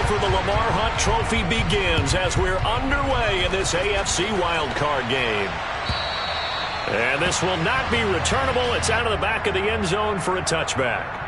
battle for the Lamar Hunt Trophy begins as we're underway in this AFC wildcard game. And this will not be returnable. It's out of the back of the end zone for a touchback.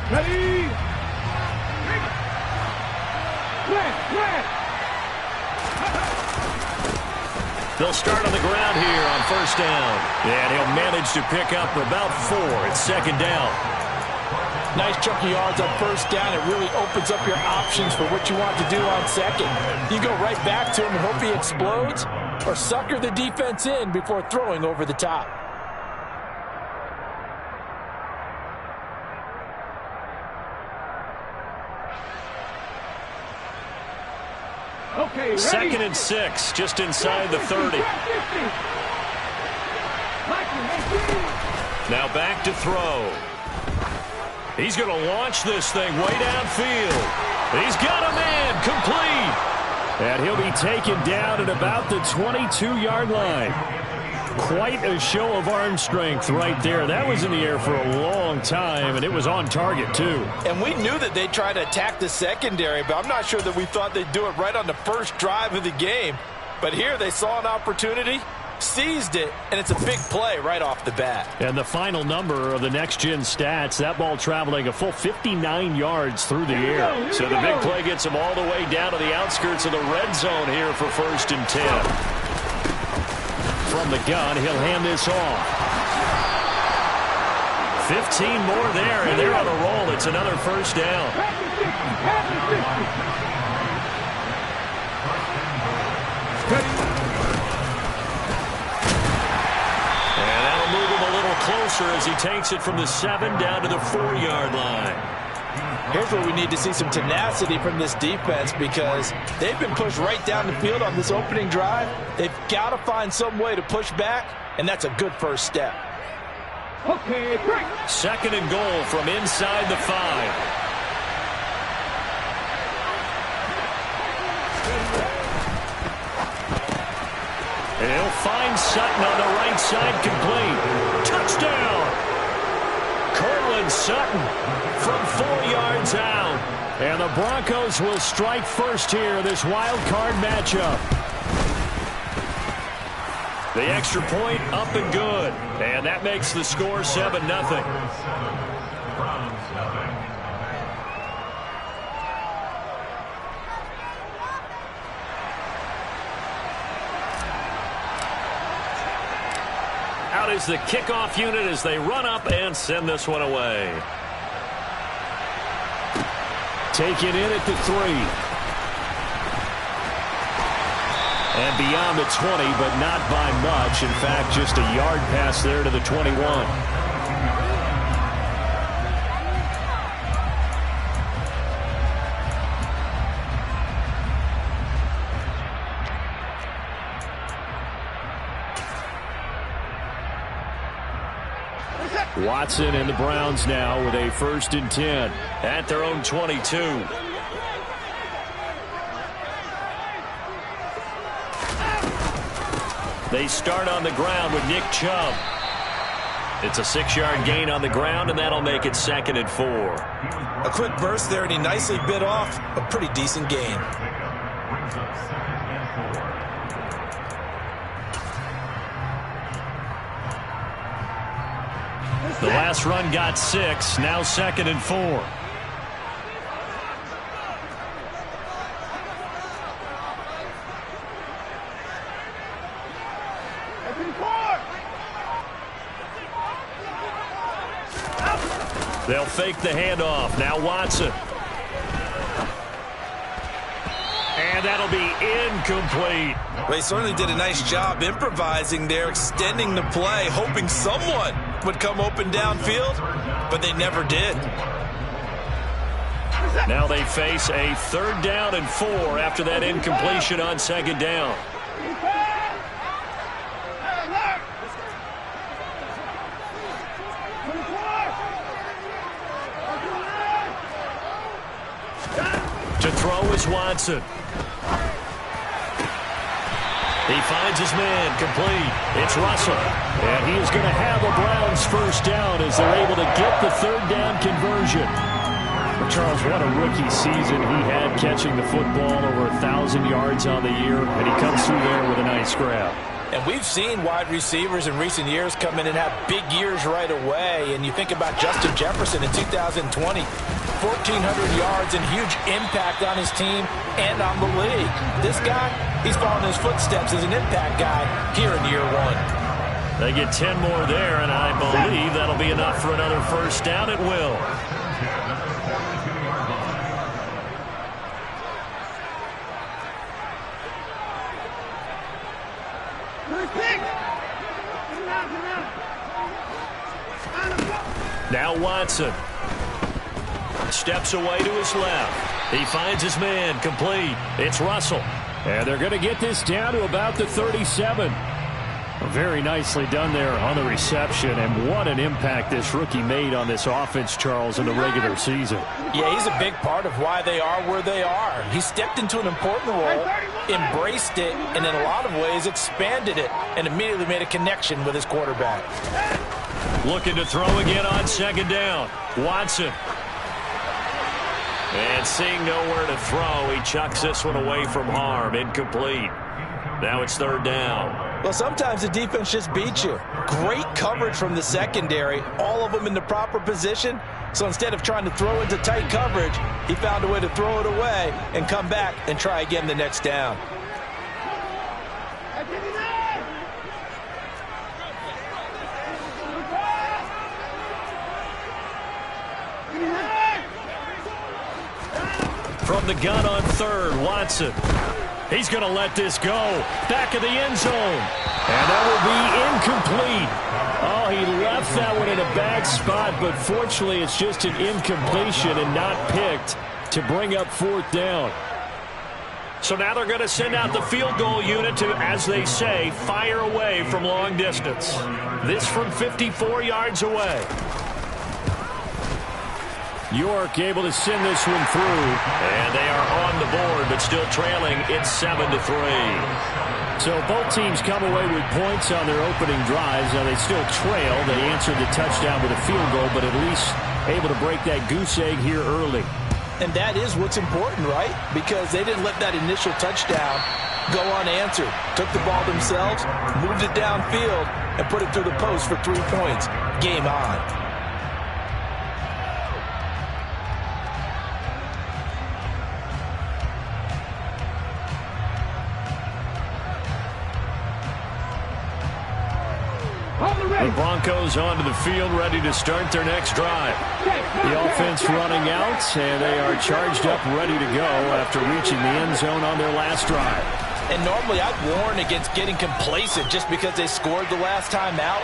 Ready? They'll start on the ground here on first down. And he'll manage to pick up about 4. It's second down. Nice chunk of yards on first down. It really opens up your options for what you want to do on second. You go right back to him and hope he explodes, or sucker the defense in before throwing over the top. Okay, ready? 2nd and 6, just inside the 30. Now back to throw. He's going to launch this thing way downfield. He's got a man, complete. And he'll be taken down at about the 22-yard line. Quite a show of arm strength right there. That was in the air for a long time, and it was on target, too. And we knew that they'd try to attack the secondary, but I'm not sure that we thought they'd do it right on the first drive of the game. But here they saw an opportunity, seized it, and it's a big play right off the bat. And the final number of the next-gen stats, that ball traveling a full 59 yards through the air. So the big play gets him all the way down to the outskirts of the red zone here for 1st and 10. From the gun, he'll hand this off. 15 more there, and they're on a roll. It's another first down. And that'll move him a little closer as he takes it from the 7 down to the 4-yard line. Here's where we need to see some tenacity from this defense, because they've been pushed right down the field on this opening drive. They've got to find some way to push back, and that's a good first step. Okay, break. 2nd and goal from inside the 5. And he'll find Sutton on the right side, complete. Touchdown! Cortland Sutton from 4 yards out. And the Broncos will strike first here in this wild card matchup. The extra point up and good. And that makes the score 7-0. Out is the kickoff unit as they run up and send this one away. Taken in at the 3. And beyond the 20, but not by much. In fact, just a yard pass there to the 21. Watson and the Browns now with a 1st and 10 at their own 22. They start on the ground with Nick Chubb. It's a 6-yard gain on the ground, and that'll make it 2nd and 4. A quick burst there, and he nicely bit off a pretty decent gain. The last run got 6, now 2nd and 4. They'll fake the handoff. Now Watson. And that'll be incomplete. Well, he certainly did a nice job improvising there, extending the play, hoping someone would come open downfield, but they never did. Now they face a 3rd down and 4 after that incompletion on 2nd down. To throw is Watson. He finds his man, complete. It's Russell. And he is going to have a Browns 1st down as they're able to get the 3rd down conversion. But Charles, what a rookie season he had, catching the football over 1,000 yards on the year, and he comes through there with a nice grab. And we've seen wide receivers in recent years come in and have big years right away. And you think about Justin Jefferson in 2020, 1,400 yards and huge impact on his team and on the league. This guy, he's following his footsteps as an impact guy here in year 1. They get 10 more there, and I believe that'll be enough for another 1st down. It will. Now Watson steps away to his left. He finds his man, complete. It's Russell. And they're going to get this down to about the 37. Very nicely done there on the reception, and what an impact this rookie made on this offense, Charles, in the regular season. Yeah, he's a big part of why they are where they are. He stepped into an important role, embraced it, and in a lot of ways expanded it, and immediately made a connection with his quarterback. Looking to throw again on 2nd down. Watson. And seeing nowhere to throw, he chucks this one away from harm. Incomplete. Now it's 3rd down. Well, sometimes the defense just beats you. Great coverage from the secondary, all of them in the proper position. So instead of trying to throw into tight coverage, he found a way to throw it away and come back and try again the next down. From the gun on 3rd, Watson. He's going to let this go. Back of the end zone. And that will be incomplete. Oh, he left that one in a bad spot, but fortunately it's just an incompletion and not picked to bring up 4th down. So now they're going to send out the field goal unit to, as they say, fire away from long distance. This from 54 yards away. York able to send this one through. And they are on the board, but still trailing. It's 7-3. So both teams come away with points on their opening drives. Now they still trail. They answered the touchdown with a field goal, but at least able to break that goose egg here early. And that is what's important, right? Because they didn't let that initial touchdown go unanswered. Took the ball themselves, moved it downfield, and put it through the post for 3 points. Game on. The Broncos onto the field, ready to start their next drive. The offense running out, and they are charged up, ready to go after reaching the end zone on their last drive. And normally I'd warn against getting complacent just because they scored the last time out.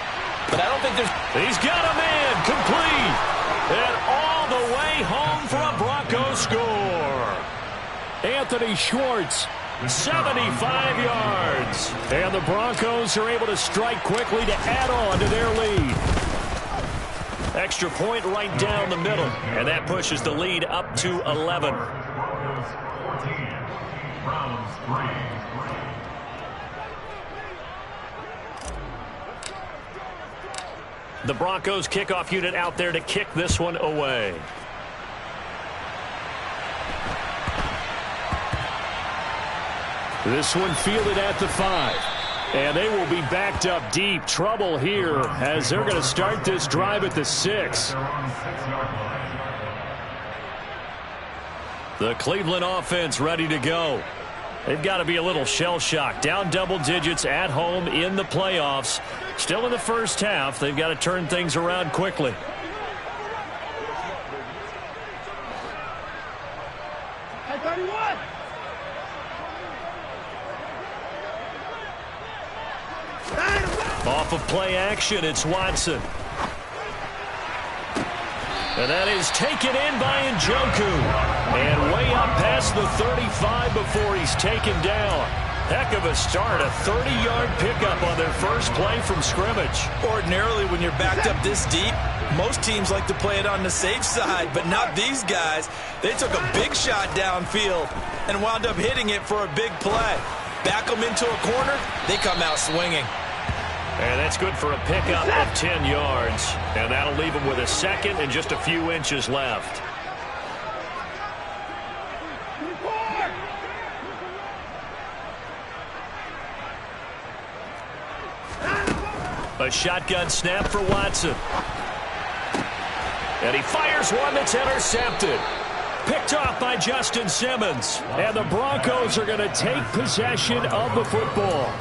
But I don't think there's... He's got a man, complete. And all the way home for a Broncos score. Anthony Schwartz. 75 yards. And the Broncos are able to strike quickly to add on to their lead. Extra point right down the middle, and that pushes the lead up to 11. The Broncos kickoff unit out there to kick this one away. This one fielded at the 5. And they will be backed up deep. Trouble here as they're going to start this drive at the 6. The Cleveland offense ready to go. They've got to be a little shell-shocked. Down double digits at home in the playoffs. Still in the first half. They've got to turn things around quickly. Off of play action, it's Watson. And that is taken in by Njoku. And way up past the 35 before he's taken down. Heck of a start, a 30-yard pickup on their first play from scrimmage. Ordinarily, when you're backed up this deep, most teams like to play it on the safe side, but not these guys. They took a big shot downfield and wound up hitting it for a big play. Back them into a corner, they come out swinging. And that's good for a pickup of 10 yards. And that'll leave them with a second and just a few inches left. A shotgun snap for Watson. And he fires one that's intercepted. Picked off by Justin Simmons. And the Broncos are going to take possession of the football.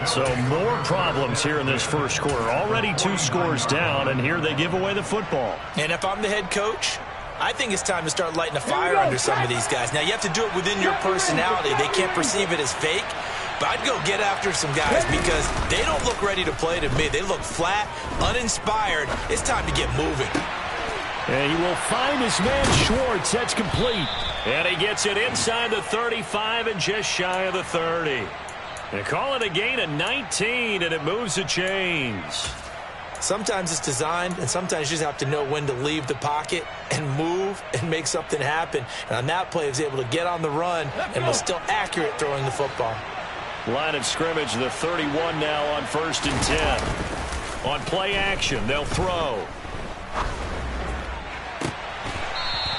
So more problems here in this first quarter. Already 2 scores down, and here they give away the football. And if I'm the head coach, I think it's time to start lighting a fire under some of these guys. Now, you have to do it within your personality. They can't perceive it as fake. But I'd go get after some guys because they don't look ready to play to me. They look flat, uninspired. It's time to get moving. And he will find his man Schwartz. That's complete. And he gets it inside the 35 and just shy of the 30. They call it a gain of 19, and it moves the chains. Sometimes it's designed, and sometimes you just have to know when to leave the pocket and move and make something happen. And on that play, he was able to get on the run and was still accurate throwing the football. Line of scrimmage, the 31 now on 1st and 10. On play action, they'll throw.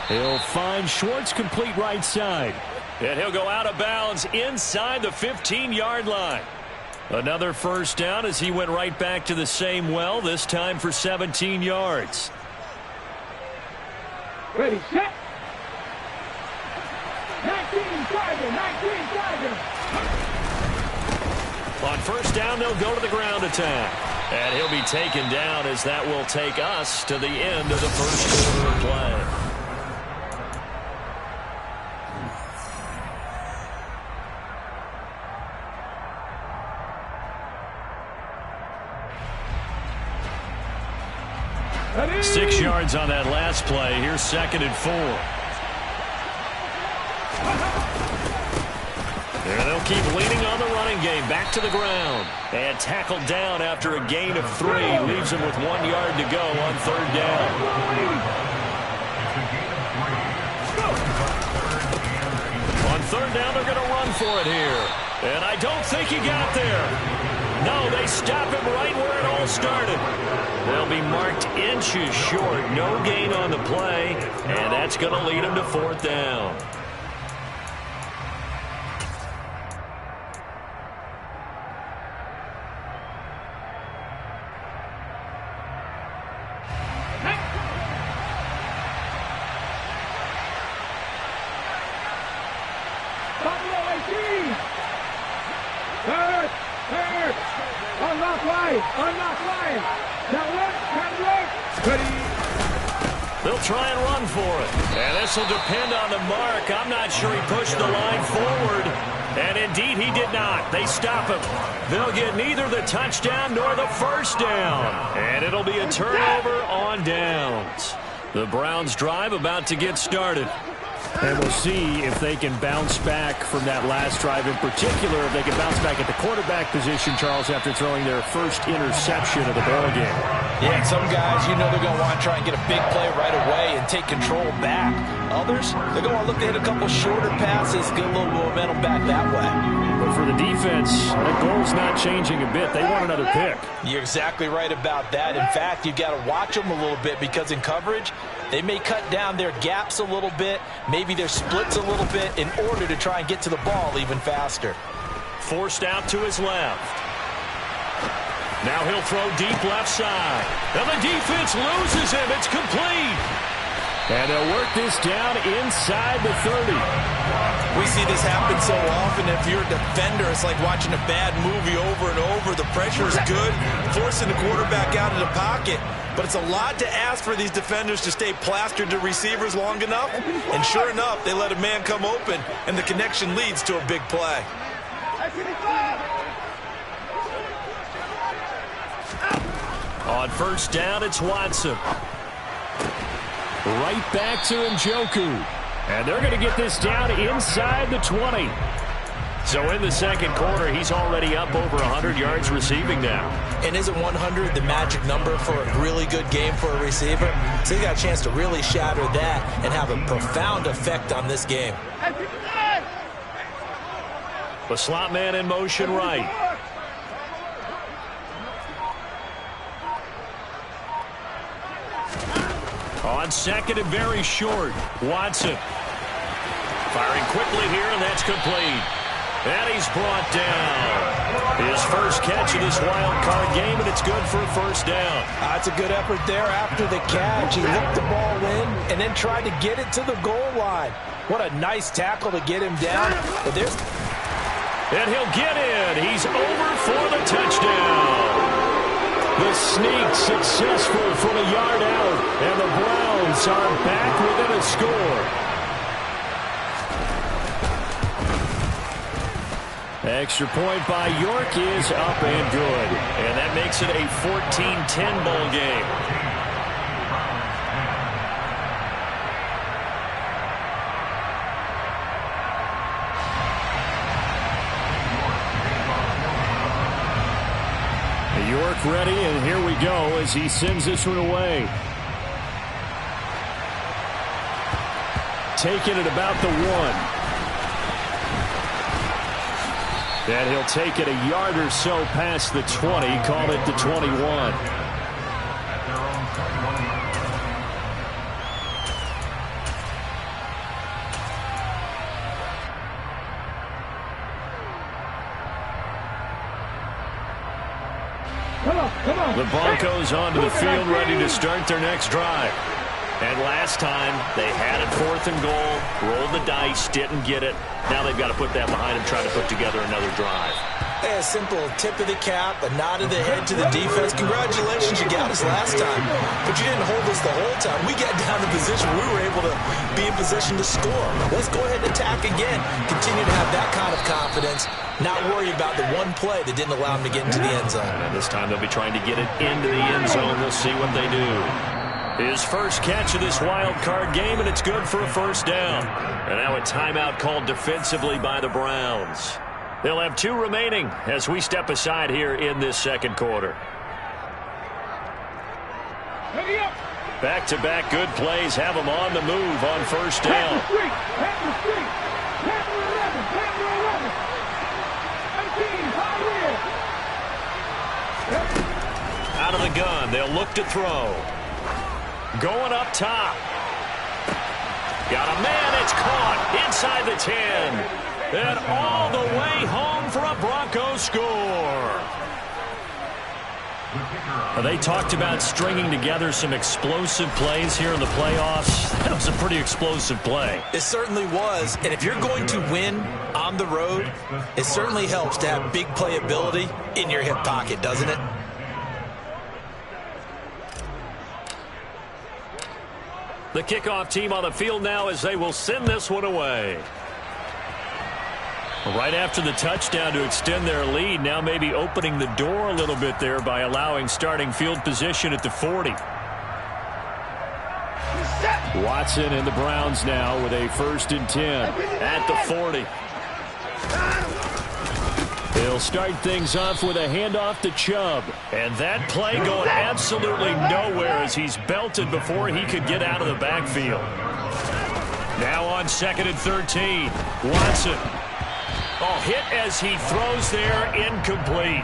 He'll find Schwartz complete right side. And he'll go out of bounds inside the 15-yard line. Another first down as he went right back to the same well, this time for 17 yards. Ready, set. 19 Tiger. On first down, they'll go to the ground attack. And he'll be taken down as that will take us to the end of the first quarter of play. Ready. 6 yards on that last play. Here's 2nd and 4. And they'll keep leaning on the running game. Back to the ground. And tackled down after a gain of 3. Leaves him with 1 yard to go on 3rd down. On 3rd down, they're going to run for it here. And I don't think he got there. No, they stop him right where it all started. They'll be marked inches short. No gain on the play. And that's going to lead him to 4th down. They'll try and run for it. And this will depend on the mark. I'm not sure he pushed the line forward. And indeed, he did not. They stop him. They'll get neither the touchdown nor the first down. And it'll be a turnover on downs. The Browns drive about to get started. And we'll see if they can bounce back from that last drive, in particular, if they can bounce back at the quarterback position, Charles, after throwing their first interception of the ball game. Yeah, and some guys, you know they're going to want to try and get a big play right away and take control back. Others, they're going to want to look to hit a couple shorter passes, get a little momentum back that way. But for the defense, that goal's not changing a bit. They want another pick. You're exactly right about that. In fact, you've got to watch them a little bit because in coverage, they may cut down their gaps a little bit, maybe their splits a little bit in order to try and get to the ball even faster. Forced out to his left. Now he'll throw deep left side. And the defense loses him. It's complete. And they'll work this down inside the 30. We see this happen so often. If you're a defender, it's like watching a bad movie over and over. The pressure is good, forcing the quarterback out of the pocket. But it's a lot to ask for these defenders to stay plastered to receivers long enough. And sure enough, they let a man come open, and the connection leads to a big play. On first down, it's Watson. Right back to Njoku. And they're going to get this down inside the 20. So in the second quarter, he's already up over 100 yards receiving now. And isn't 100 the magic number for a really good game for a receiver? So he got a chance to really shatter that and have a profound effect on this game. The slot man in motion right. On second and very short, Watson. Firing quickly here, and that's complete. And he's brought down. His first catch of this wild card game, and it's good for a first down. That's a good effort there after the catch. He hooked the ball in and then tried to get it to the goal line. What a nice tackle to get him down. But there's... And he'll get in. He's over for the touchdown. The sneak successful from a yard out, and the Browns are back within a score. Extra point by York is up and good, and that makes it a 14-10 ball game. York ready, and here we go as he sends this one away. Taking it about the 1. And he'll take it a yard or so past the 20, call it the 21. The Broncos onto the field ready to start their next drive. And last time, they had it 4th and goal, rolled the dice, didn't get it. Now they've got to put that behind them, try to put together another drive. A simple tip of the cap, a nod of the head to the defense. Congratulations, you got us last time. But you didn't hold us the whole time. We got down to position. We were able to be in position to score. Let's go ahead and attack again. Continue to have that kind of confidence. Not worry about the one play that didn't allow them to get into the end zone. And this time they'll be trying to get it into the end zone. We'll see what they do. His first catch of this wild card game, and it's good for a first down. And now a timeout called defensively by the Browns. They'll have 2 remaining as we step aside here in this second quarter. Back-to-back good plays have them on the move on first down. Out of the gun, they'll look to throw. Going up top. Got a man, it's caught inside the 10. And all the way home for a Broncos score. They talked about stringing together some explosive plays here in the playoffs. That was a pretty explosive play. It certainly was. And if you're going to win on the road, it certainly helps to have big playability in your hip pocket, doesn't it? The kickoff team on the field now as they will send this one away. Right after the touchdown to extend their lead, now maybe opening the door a little bit there by allowing starting field position at the 40. Watson and the Browns now with a 1st and 10 at the 40. They'll start things off with a handoff to Chubb. And that play going absolutely nowhere as he's belted before he could get out of the backfield. Now on 2nd and 13. Watson. Oh, hit as he throws there, incomplete.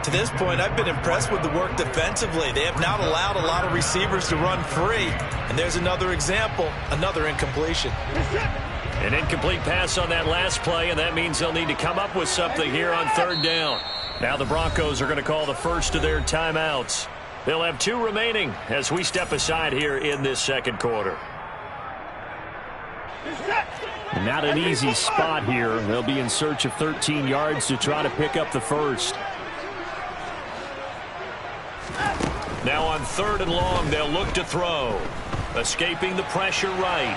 To this point, I've been impressed with the work defensively. They have not allowed a lot of receivers to run free. And there's another example, another incompletion. An incomplete pass on that last play, and that means they'll need to come up with something here on 3rd down. Now the Broncos are going to call the first of their timeouts. They'll have 2 remaining as we step aside here in this 2nd quarter. Not an easy spot here. They'll be in search of 13 yards to try to pick up the first. Now on 3rd and long, they'll look to throw. Escaping the pressure right.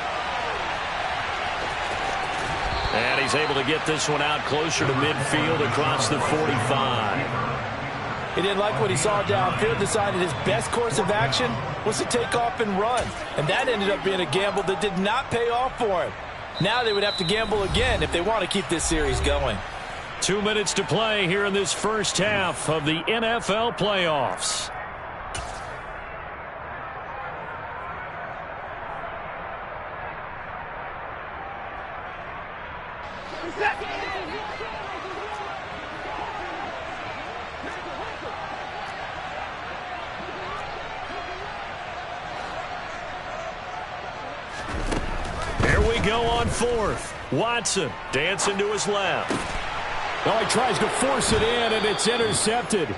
And he's able to get this one out closer to midfield across the 45. He didn't like what he saw downfield, decided his best course of action was to take off and run. And that ended up being a gamble that did not pay off for him. Now they would have to gamble again if they want to keep this series going. 2 minutes to play here in this first half of the NFL playoffs. Here we go on 4th. Watson dancing to his left. Oh, he tries to force it in, and it's intercepted.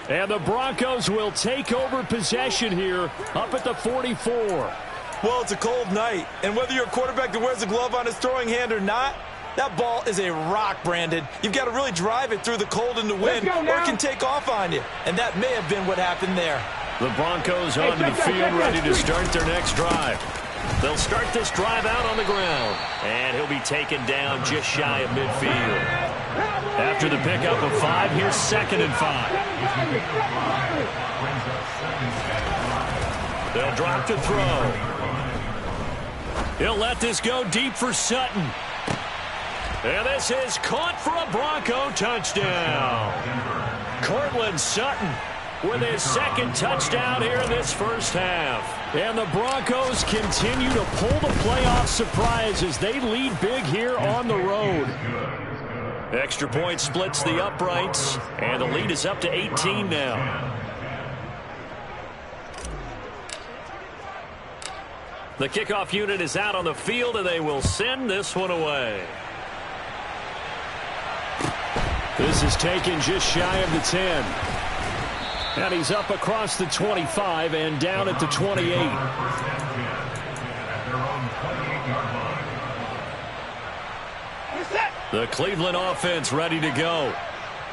And the Broncos will take over possession here up at the 44. Well, it's a cold night, and whether you're a quarterback that wears a glove on his throwing hand or not, that ball is a rock, Brandon. You've got to really drive it through the cold and the wind, or it can take off on you. And that may have been what happened there. The Broncos onto the field, ready to start their next drive. They'll start this drive out on the ground, and he'll be taken down just shy of midfield. After the pickup of 5, here's 2nd and 5. They'll drop to throw. He'll let this go deep for Sutton. And this is caught for a Bronco touchdown. Cortland Sutton with his 2nd touchdown here in this first half. And the Broncos continue to pull the playoff surprise as they lead big here on the road. Extra point splits the uprights, and the lead is up to 18 now. The kickoff unit is out on the field, and they will send this one away. This is taken just shy of the 10. And he's up across the 25 and down at the 28. The Cleveland offense ready to go.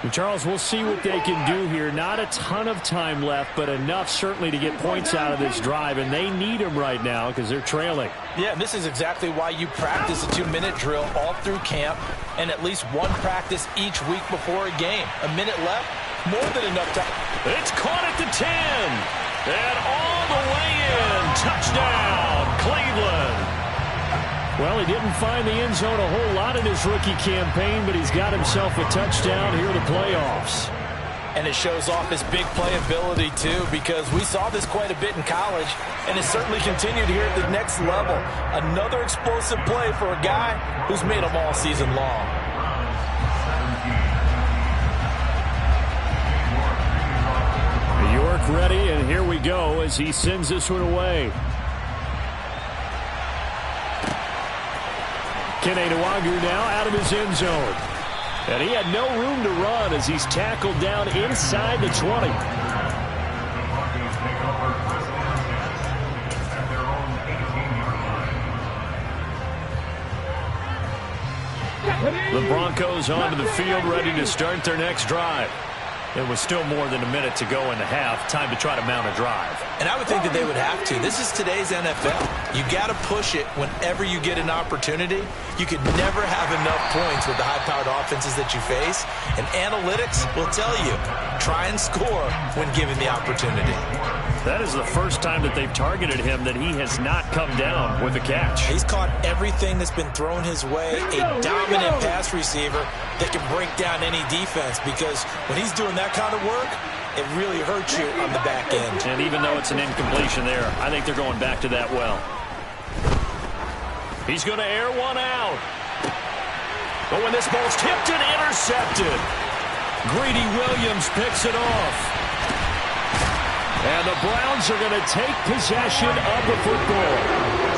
And Charles, we'll see what they can do here. Not a ton of time left, but enough certainly to get points out of this drive, and they need them right now because they're trailing. Yeah, this is exactly why you practice a 2-minute drill all through camp and at least one practice each week before a game. A minute left, more than enough time. It's caught at the 10, and all the way in. Touchdown, Cleveland. Well, he didn't find the end zone a whole lot in his rookie campaign, but he's got himself a touchdown here in the playoffs. And it shows off his big playability, too, because we saw this quite a bit in college, and it's certainly continued here at the next level. Another explosive play for a guy who's made them all season long. York ready, and here we go as he sends this one away. Kene Nwangwu now out of his end zone. And he had no room to run as he's tackled down inside the 20. The Broncos onto the field ready to start their next drive. It was still more than a minute to go in the half. Time to try to mount a drive. And I would think that they would have to. This is today's NFL. You got to push it whenever you get an opportunity. You could never have enough points with the high-powered offenses that you face. And analytics will tell you, try and score when given the opportunity. That is the first time that they've targeted him that he has not come down with a catch. He's caught everything that's been thrown his way. A dominant pass receiver that can break down any defense, because when he's doing that kind of work, it really hurts you on the back end. And even though it's an incompletion there, I think they're going back to that well. He's going to air one out. But when this ball's tipped and intercepted, Greedy Williams picks it off. And the Browns are going to take possession of the football.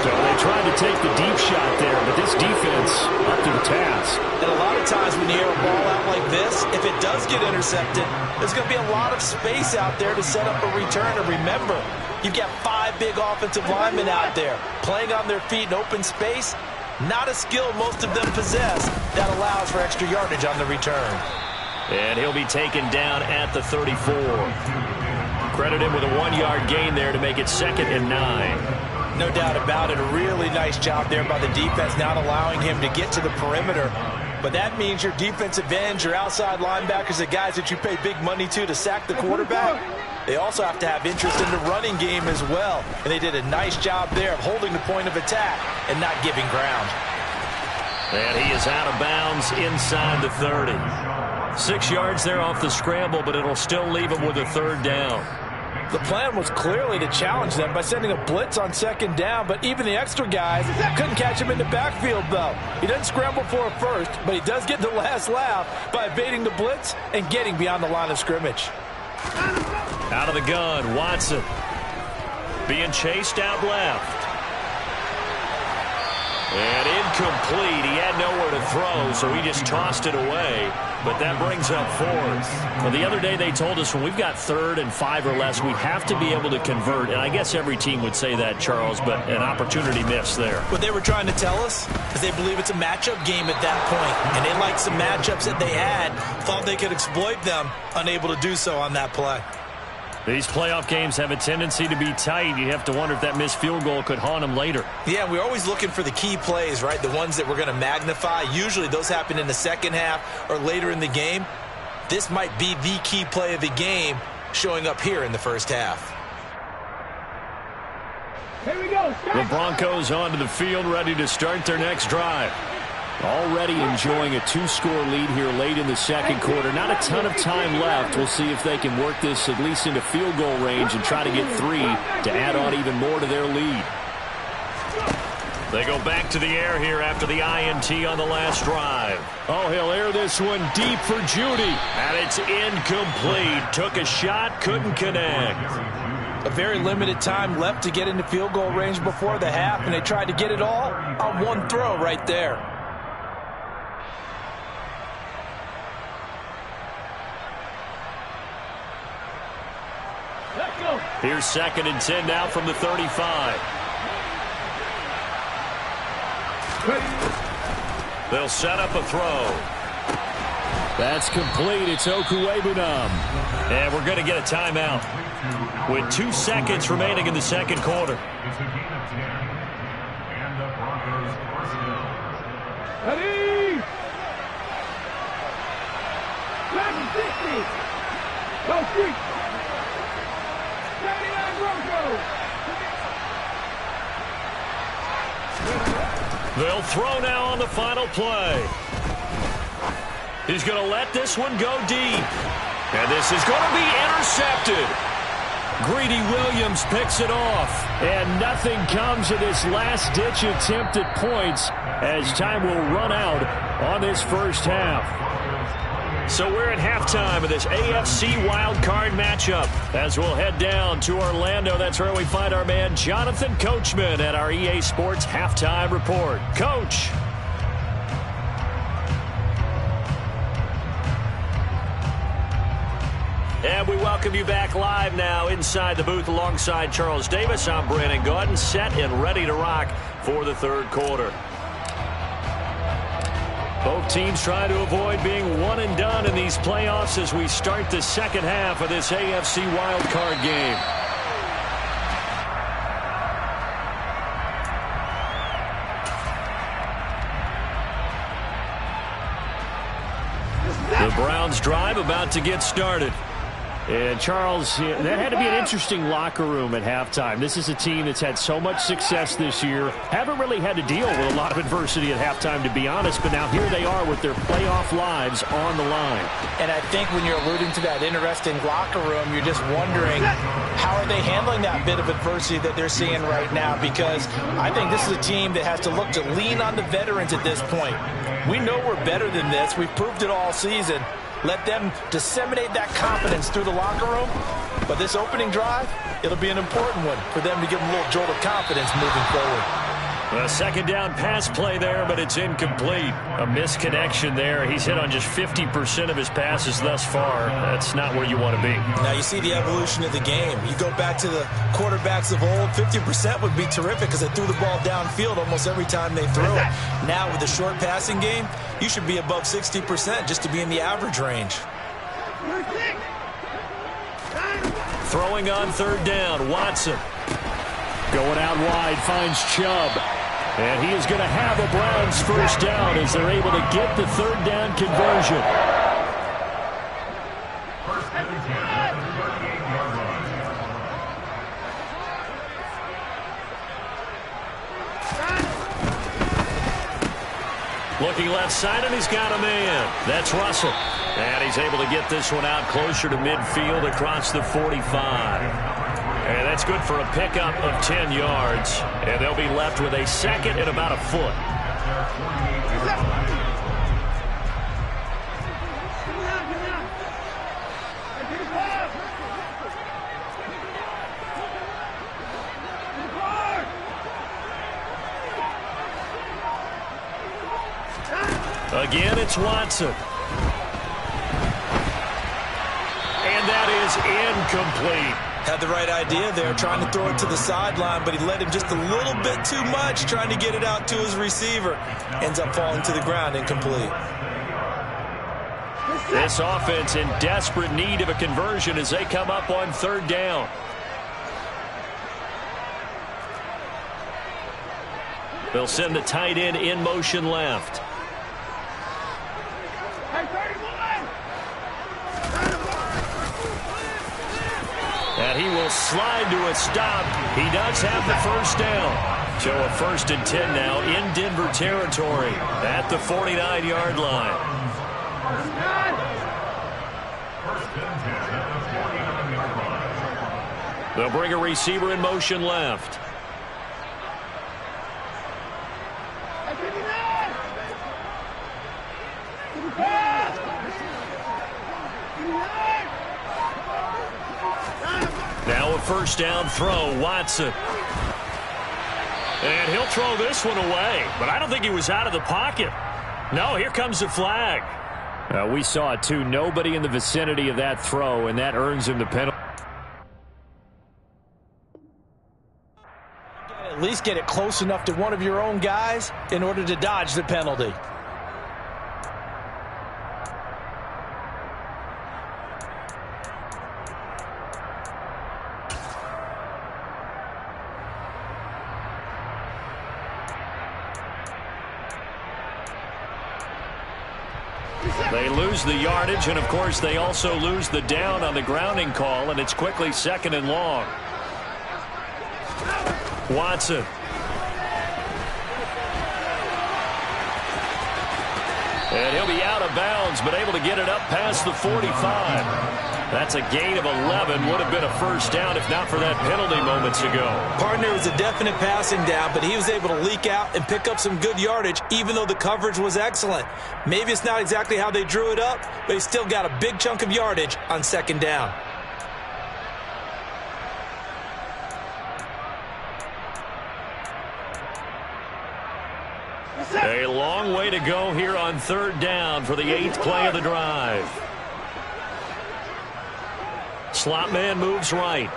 So they tried to take the deep shot there, but this defense up to the task. And a lot of times when you air a ball out like this, if it does get intercepted, there's going to be a lot of space out there to set up a return. And remember, you've got 5 big offensive linemen out there playing on their feet in open space. Not a skill most of them possess that allows for extra yardage on the return. And he'll be taken down at the 34. Credit him with a 1-yard gain there to make it 2nd and 9. No doubt about it. A really nice job there by the defense, not allowing him to get to the perimeter. But that means your defensive ends, your outside linebackers, the guys that you pay big money to sack the quarterback, they also have to have interest in the running game as well. And they did a nice job there of holding the point of attack and not giving ground. And he is out of bounds inside the 30. 6 yards there off the scramble, but it'll still leave him with a 3rd down. The plan was clearly to challenge them by sending a blitz on 2nd down, but even the extra guys couldn't catch him in the backfield, though. He doesn't scramble for a first, but he does get the last laugh by evading the blitz and getting beyond the line of scrimmage. Out of the gun, Watson. Being chased out left. And incomplete. He had nowhere to throw, so he just tossed it away. But that brings up 4th. Well, the other day they told us when we've got 3rd and 5 or less, we have to be able to convert. And I guess every team would say that, Charles, but an opportunity missed there. What they were trying to tell us is they believe it's a matchup game at that point. And they liked some matchups that they had, thought they could exploit them, unable to do so on that play. These playoff games have a tendency to be tight. You have to wonder if that missed field goal could haunt them later. Yeah, we're always looking for the key plays, right? The ones that we're going to magnify. Usually those happen in the second half or later in the game. This might be the key play of the game showing up here in the first half. Here we go. The Broncos onto the field, ready to start their next drive. Already enjoying a 2-score lead here late in the 2nd quarter. Not a ton of time left. We'll see if they can work this at least into field goal range and try to get 3 to add on even more to their lead. They go back to the air here after the INT on the last drive. Oh, he'll air this one deep for Judy. And it's incomplete. Took a shot, couldn't connect. A very limited time left to get into field goal range before the half, and they tried to get it all on one throw right there. Here's 2nd and 10 now from the 35. They'll set up a throw. That's complete. It's Okuwebunam. And we're going to get a timeout with 2 seconds remaining in the 2nd quarter. Ready? 760. Go street. They'll throw now on the final play. He's going to let this one go deep. And this is going to be intercepted. Greedy Williams picks it off. And nothing comes of this last-ditch attempt at points as time will run out on this first half. So we're at halftime of this AFC wildcard matchup as we'll head down to Orlando. That's where we find our man Jonathan Coachman at our EA Sports Halftime Report. Coach. And we welcome you back live now inside the booth alongside Charles Davis. I'm Brandon Gaudin, set and ready to rock for the 3rd quarter. Both teams trying to avoid being one and done in these playoffs as we start the 2nd half of this AFC wildcard game. The Browns drive about to get started. And, Charles, that had to be an interesting locker room at halftime. This is a team that's had so much success this year. Haven't really had to deal with a lot of adversity at halftime, to be honest. But now here they are with their playoff lives on the line. And I think when you're alluding to that interesting locker room, you're just wondering how are they handling that bit of adversity that they're seeing right now? Because I think this is a team that has to look to lean on the veterans at this point. We know we're better than this. We've proved it all season. Let them disseminate that confidence through the locker room. But this opening drive, it'll be an important one for them to give them a little jolt of confidence moving forward. A second down pass play there, but it's incomplete. A misconnection there. He's hit on just 50% of his passes thus far. That's not where you want to be. Now you see the evolution of the game. You go back to the quarterbacks of old, 50% would be terrific because they threw the ball downfield almost every time they threw it. Now with the short passing game, you should be above 60% just to be in the average range. Throwing on third down, Watson. Going out wide, finds Chubb. And he is going to have a Browns first down as they're able to get the third down conversion. Looking left side, and he's got a man. That's Russell. And he's able to get this one out closer to midfield across the 45. And that's good for a pickup of 10 yards. And they'll be left with a second and about a foot. Again, it's Watson. And that is incomplete. Had the right idea there, trying to throw it to the sideline, but he led him just a little bit too much, trying to get it out to his receiver. Ends up falling to the ground, incomplete. This offense in desperate need of a conversion as they come up on third down. They'll send the tight end in motion left. And he will slide to a stop. He does have the first down. So a 1st and 10 now in Denver territory at the 49-yard line. They'll bring a receiver in motion left. Now a first down throw, Watson. And he'll throw this one away, but I don't think he was out of the pocket. No, here comes the flag. We saw it too. Nobody in the vicinity of that throw, and that earns him the penalty. At least get it close enough to one of your own guys in order to dodge the penalty. They lose the yardage, and of course they also lose the down on the grounding call, and it's quickly 2nd and long. Watson. And he'll be out of bounds, but able to get it up past the 45. That's a gain of 11. Would have been a first down if not for that penalty moments ago. Partner was a definite passing down, but he was able to leak out and pick up some good yardage, even though the coverage was excellent. Maybe it's not exactly how they drew it up, but he still got a big chunk of yardage on 2nd down. A long way to go here on 3rd down for the 8th play of the drive. Slot man moves right.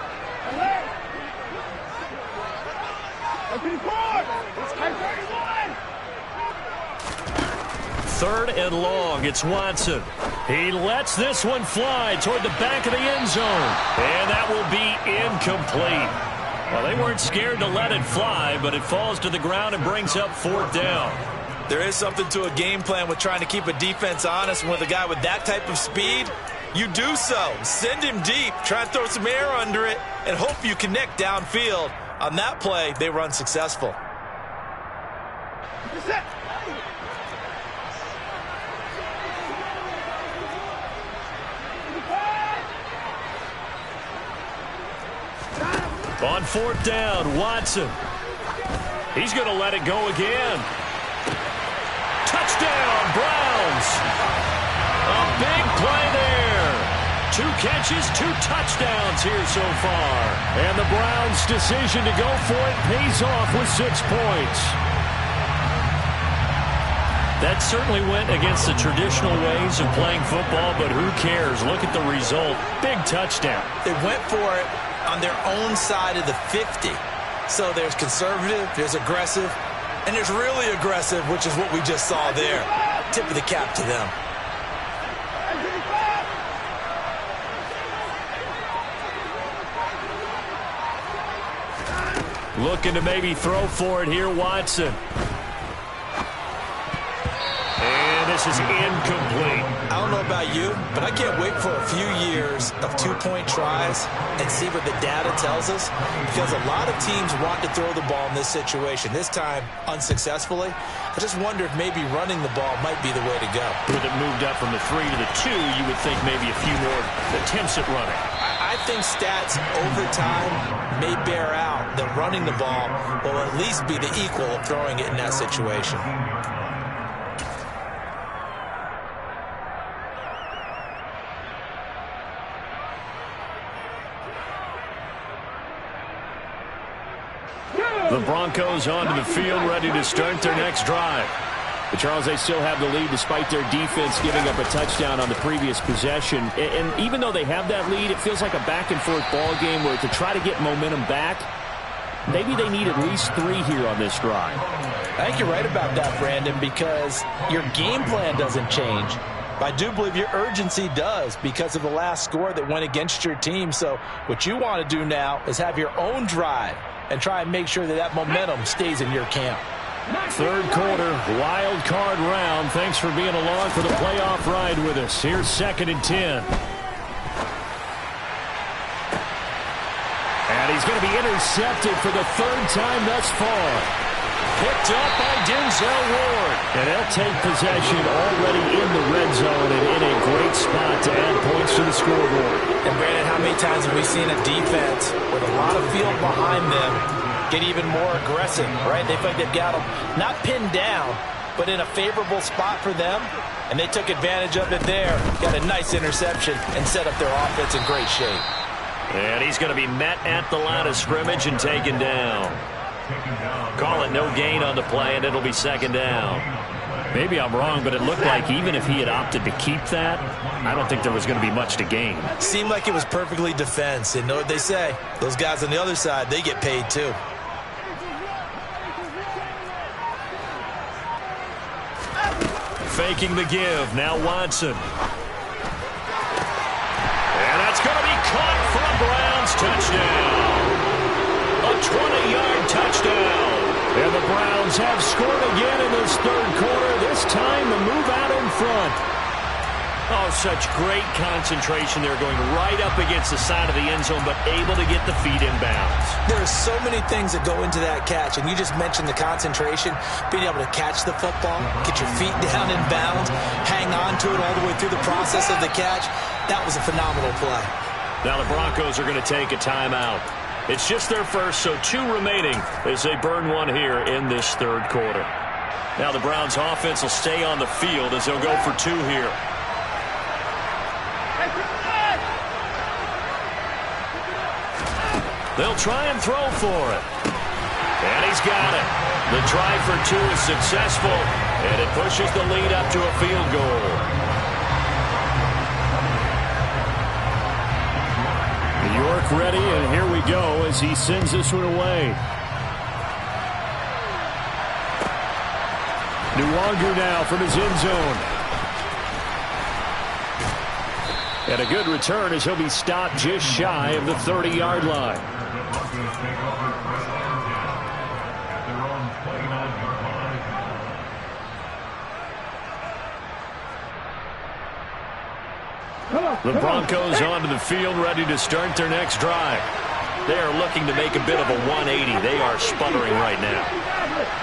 3rd and long. It's Watson. He lets this one fly toward the back of the end zone. And that will be incomplete. Well, they weren't scared to let it fly, but it falls to the ground and brings up 4th down. There is something to a game plan with trying to keep a defense honest. With a guy with that type of speed, You do so. Send him deep. Try and throw some air under it and hope you connect downfield. On that play, they were unsuccessful. On 4th down, Watson. He's going to let it go again. Touchdown, Browns. A big play there. 2 catches, 2 touchdowns here so far. And the Browns' decision to go for it pays off with 6 points. That certainly went against the traditional ways of playing football, but who cares? Look at the result. Big touchdown. They went for it on their own side of the 50. So there's conservative, there's aggressive, and there's really aggressive, which is what we just saw there. Tip of the cap to them. Looking to maybe throw for it here, Watson. And this is incomplete. I don't know about you, but I can't wait for a few years of 2-point tries and see what the data tells us, because a lot of teams want to throw the ball in this situation, this time unsuccessfully. I just wonder if maybe running the ball might be the way to go. With it moved up from the 3 to the 2, you would think maybe a few more attempts at running. I think stats over time may bear out that running the ball will at least be the equal of throwing it in that situation. The Broncos onto the field, ready to start their next drive. But Charles, they still have the lead despite their defense giving up a touchdown on the previous possession. And even though they have that lead, it feels like a back-and-forth ball game where to try to get momentum back, maybe they need at least 3 here on this drive. I think you're right about that, Brandon, because your game plan doesn't change. I do believe your urgency does because of the last score that went against your team. So what you want to do now is have your own drive and try and make sure that that momentum stays in your camp. 3rd quarter, wild card round. Thanks for being along for the playoff ride with us. Here's 2nd and 10. And he's going to be intercepted for the 3rd time thus far. Picked up by Denzel Ward. And they'll take possession already in the red zone and in a great spot to add points to the scoreboard. And Brandon, how many times have we seen a defense with a lot of field behind them get even more aggressive, right? They feel like they've got them not pinned down, but in a favorable spot for them, and they took advantage of it there. Got a nice interception and set up their offense in great shape. And he's going to be met at the line of scrimmage and taken down. Call it no gain on the play, and it'll be 2nd down. Maybe I'm wrong, but it looked like even if he had opted to keep that, I don't think there was going to be much to gain. Seemed like it was perfectly defense. And know what they say? Those guys on the other side, they get paid too. Faking the give. Now Watson. And that's going to be caught for a Browns touchdown. A 20-yard touchdown. And the Browns have scored again in this 3rd quarter. This time the move out in front. Oh, such great concentration. They're going right up against the side of the end zone, but able to get the feet in bounds. There's so many things that go into that catch, and you just mentioned the concentration, being able to catch the football, get your feet down in bounds, hang on to it all the way through the process of the catch. That was a phenomenal play. Now the Broncos are going to take a timeout. It's just their first, so 2 remaining as they burn one here in this 3rd quarter. Now the Browns offense will stay on the field as they'll go for 2 here. They'll try and throw for it. And he's got it. The try for 2 is successful, and it pushes the lead up to a field goal. York ready, and here we go as he sends this one away. Nwangu now from his end zone. And a good return as he'll be stopped just shy of the 30-yard line. The Broncos onto the field, ready to start their next drive. They are looking to make a bit of a 180. They are sputtering right now.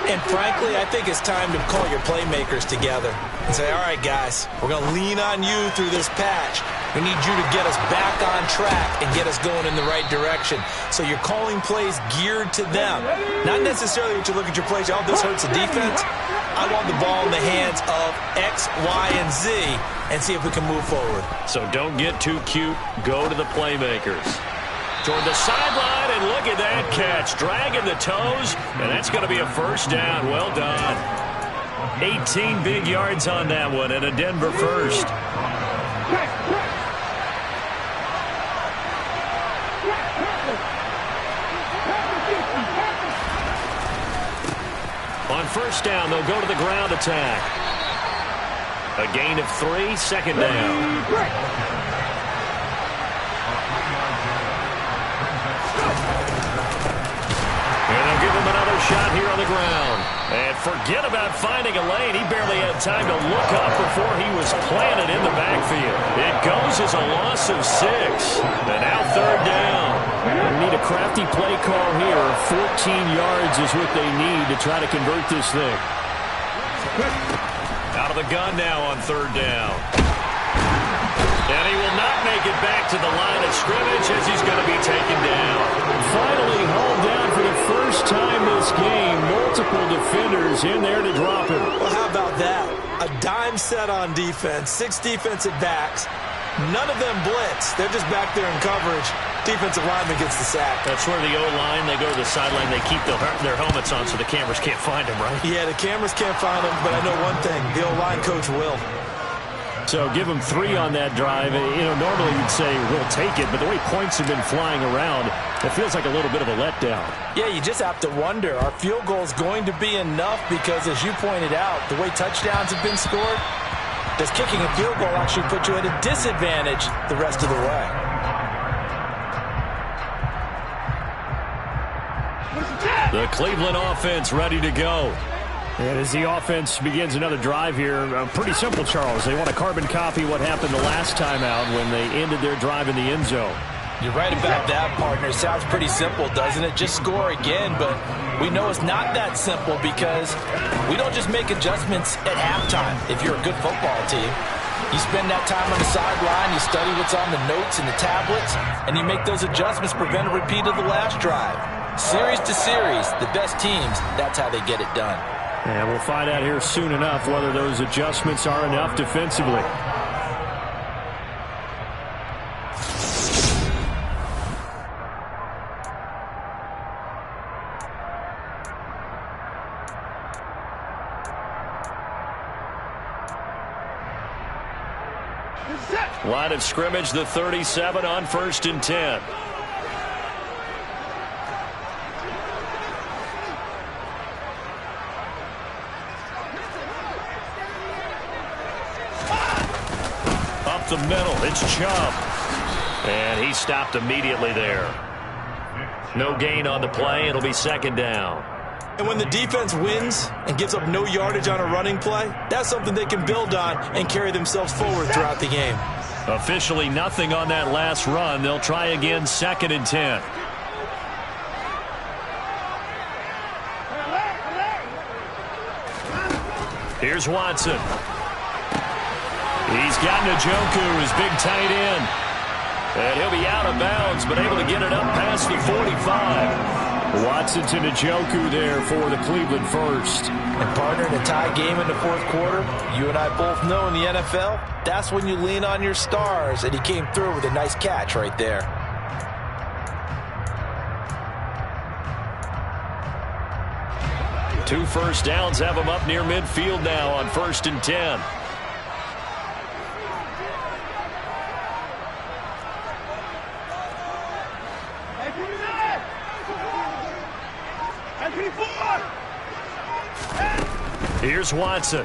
And frankly, I think it's time to call your playmakers together and say, all right, guys, we're going to lean on you through this patch. We need you to get us back on track and get us going in the right direction. So you're calling plays geared to them. Not necessarily to look at your plays, oh, this hurts the defense. I want the ball in the hands of X, Y, and Z and see if we can move forward. So don't get too cute. Go to the playmakers. Toward the sideline, and look at that catch. Dragging the toes, and that's going to be a first down. Well done. 18 big yards on that one, and a Denver first. On first down, they'll go to the ground attack. A gain of 3, second down. And they'll give him another shot here on the ground. And forget about finding a lane. He barely had time to look up before he was planted in the backfield. It goes as a loss of 6. And now third down. They need a crafty play call here. 14 yards is what they need to try to convert this thing. Out of the gun now on third down. And he will not make it back to the line of scrimmage as he's going to be taken down. Finally hauled down for the first time this game. Multiple defenders in there to drop him. Well, how about that? A dime set on defense, 6 defensive backs. None of them blitz. They're just back there in coverage. Defensive lineman gets the sack. That's where the O-line, they go to the sideline, they keep their helmets on so the cameras can't find them, right? Yeah, the cameras can't find them, but I know one thing. The O-line coach will. So give them 3 on that drive. You know, normally you'd say we'll take it, but the way points have been flying around, it feels like a little bit of a letdown. Yeah, you just have to wonder, are field goals going to be enough? Because as you pointed out, the way touchdowns have been scored, does kicking a field goal actually put you at a disadvantage the rest of the way? The Cleveland offense ready to go. And as the offense begins another drive here, pretty simple, Charles. They want to carbon copy what happened the last time out when they ended their drive in the end zone. You're right about that, partner. Sounds pretty simple, doesn't it? Just score again, but we know it's not that simple because we don't just make adjustments at halftime if you're a good football team. You spend that time on the sideline, you study what's on the notes and the tablets, and you make those adjustments, prevent a repeat of the last drive. Series to series, the best teams, that's how they get it done. And we'll find out here soon enough whether those adjustments are enough defensively. Line of scrimmage, the 37 on 1st and 10. Up the middle, it's Chubb. And he stopped immediately there. No gain on the play, it'll be second down. And when the defense wins and gives up no yardage on a running play, that's something they can build on and carry themselves forward throughout the game. Officially nothing on that last run. They'll try again, 2nd and 10. Here's Watson. He's got Njoku, his big tight end. And he'll be out of bounds, but able to get it up past the 45. Watson to Njoku there for the Cleveland first. And partner, in a tie game in the 4th quarter, you and I both know in the NFL, that's when you lean on your stars, and he came through with a nice catch right there. Two first downs have him up near midfield now on 1st and 10. Here's Watson.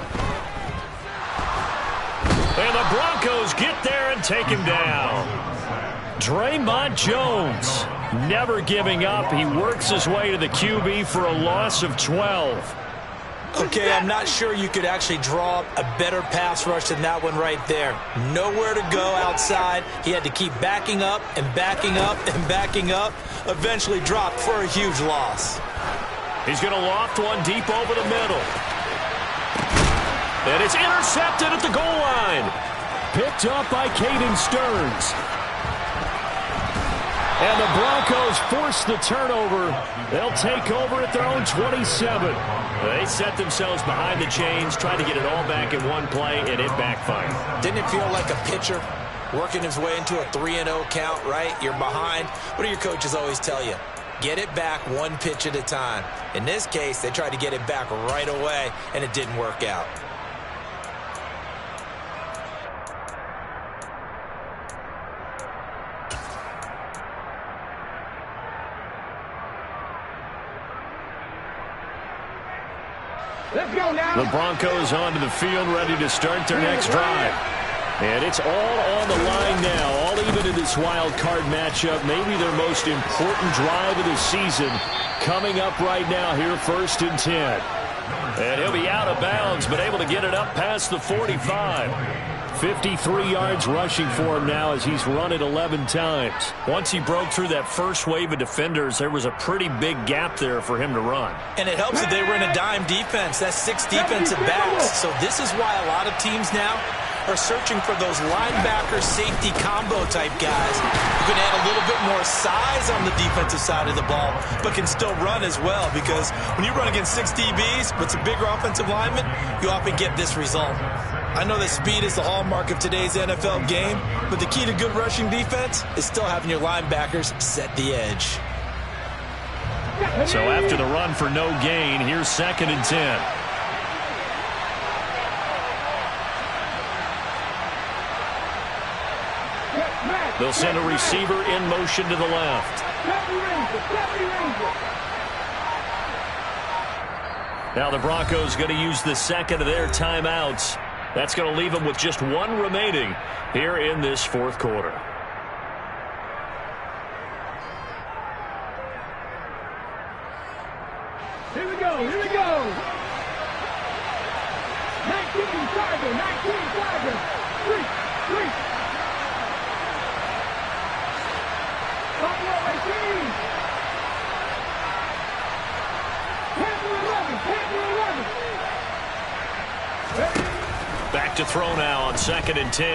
And the Broncos get there and take him down. Draymond Jones never giving up. He works his way to the QB for a loss of 12. Okay, I'm not sure you could actually draw up a better pass rush than that one right there. Nowhere to go outside. He had to keep backing up and backing up and backing up. Eventually dropped for a huge loss. He's going to loft one deep over the middle. And it's intercepted at the goal line. Picked up by Caden Stearns. And the Broncos force the turnover. They'll take over at their own 27. They set themselves behind the chains, trying to get it all back in one play, and it backfired. Didn't it feel like a pitcher working his way into a 3-0 count, right? You're behind. What do your coaches always tell you? Get it back one pitch at a time. In this case, they tried to get it back right away, and it didn't work out. Let's go now. The Broncos onto the field, ready to start their next drive. And it's all on the line now, all even in this wild card matchup. Maybe their most important drive of the season coming up right now here, 1st and 10. And he'll be out of bounds, but able to get it up past the 45. 53 yards rushing for him now as he's run it 11 times. Once he broke through that first wave of defenders, there was a pretty big gap there for him to run. And it helps that they were in a dime defense. That's 6 defensive backs. So this is why a lot of teams now are searching for those linebacker safety combo type guys who can add a little bit more size on the defensive side of the ball, but can still run as well, because when you run against 6 DBs with some bigger offensive linemen, you often get this result. I know that speed is the hallmark of today's NFL game, but the key to good rushing defense is still having your linebackers set the edge. So after the run for no gain, here's 2nd and 10. They'll send a receiver in motion to the left. Now the Broncos going to use the second of their timeouts. That's going to leave them with just one remaining here in this 4th quarter. Here we go, here we go. 19 Tiger, 19 Tiger. 3. Buffalo 18. Panther 11. Back to throw now on 2nd and 10.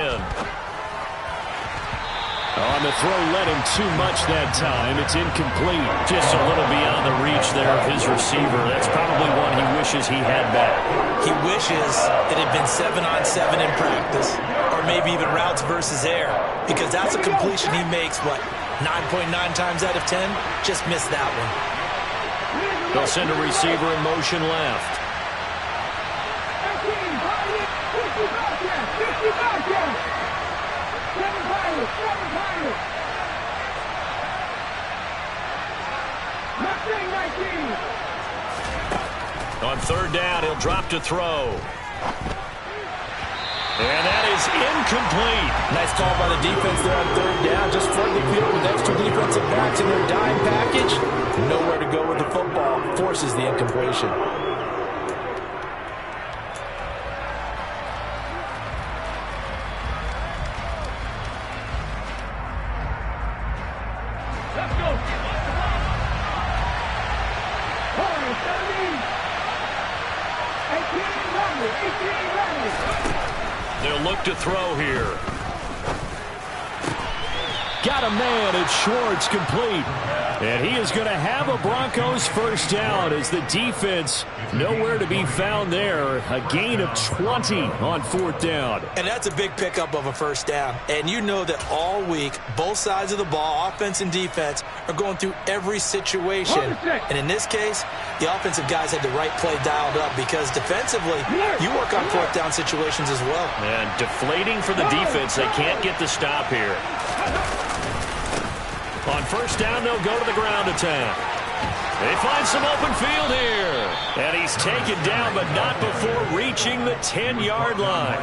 On the throw, led him too much that time. It's incomplete. Just a little beyond the reach there of his receiver. That's probably one he wishes he had back. He wishes it had been 7-on-7 in practice, or maybe even routes versus air, because that's a completion he makes, 9.9 times out of 10? Just missed that one. They'll send a receiver in motion left. 19. On 3rd down, he'll drop to throw. And that is incomplete. Nice call by the defense there on 3rd down. Just flood the field with extra defensive backs in their dime package. Nowhere to go with the football. Forces the incompletion. Let's go. They'll look to throw here. Got a man, it's Schwartz, complete. And he is going to have a Broncos first down as the defense nowhere to be found there. A gain of 20 on 4th down. And that's a big pickup of a first down. And you know that all week, both sides of the ball, offense and defense, are going through every situation. And in this case, the offensive guys had the right play dialed up, because defensively, you work on 4th down situations as well. And deflating for the defense. They can't get the stop here. On 1st down, they'll go to the ground attack. They find some open field here. And he's taken down, but not before reaching the 10-yard line.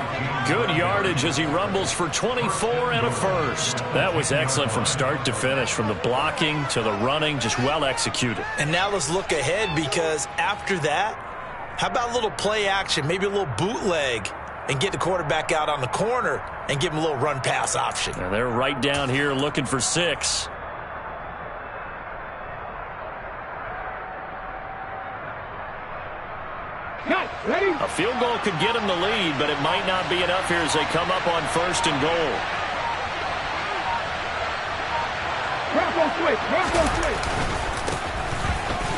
Good yardage as he rumbles for 24 and a first. That was excellent from start to finish, from the blocking to the running, just well executed. And now let's look ahead, because after that, How about a little play action, maybe a little bootleg, and get the quarterback out on the corner and give him a little run pass option? And they're right down here looking for 6. Ready? A field goal could get them the lead, but it might not be enough here as they come up on 1st and goal. Bronco switch. Bronco switch.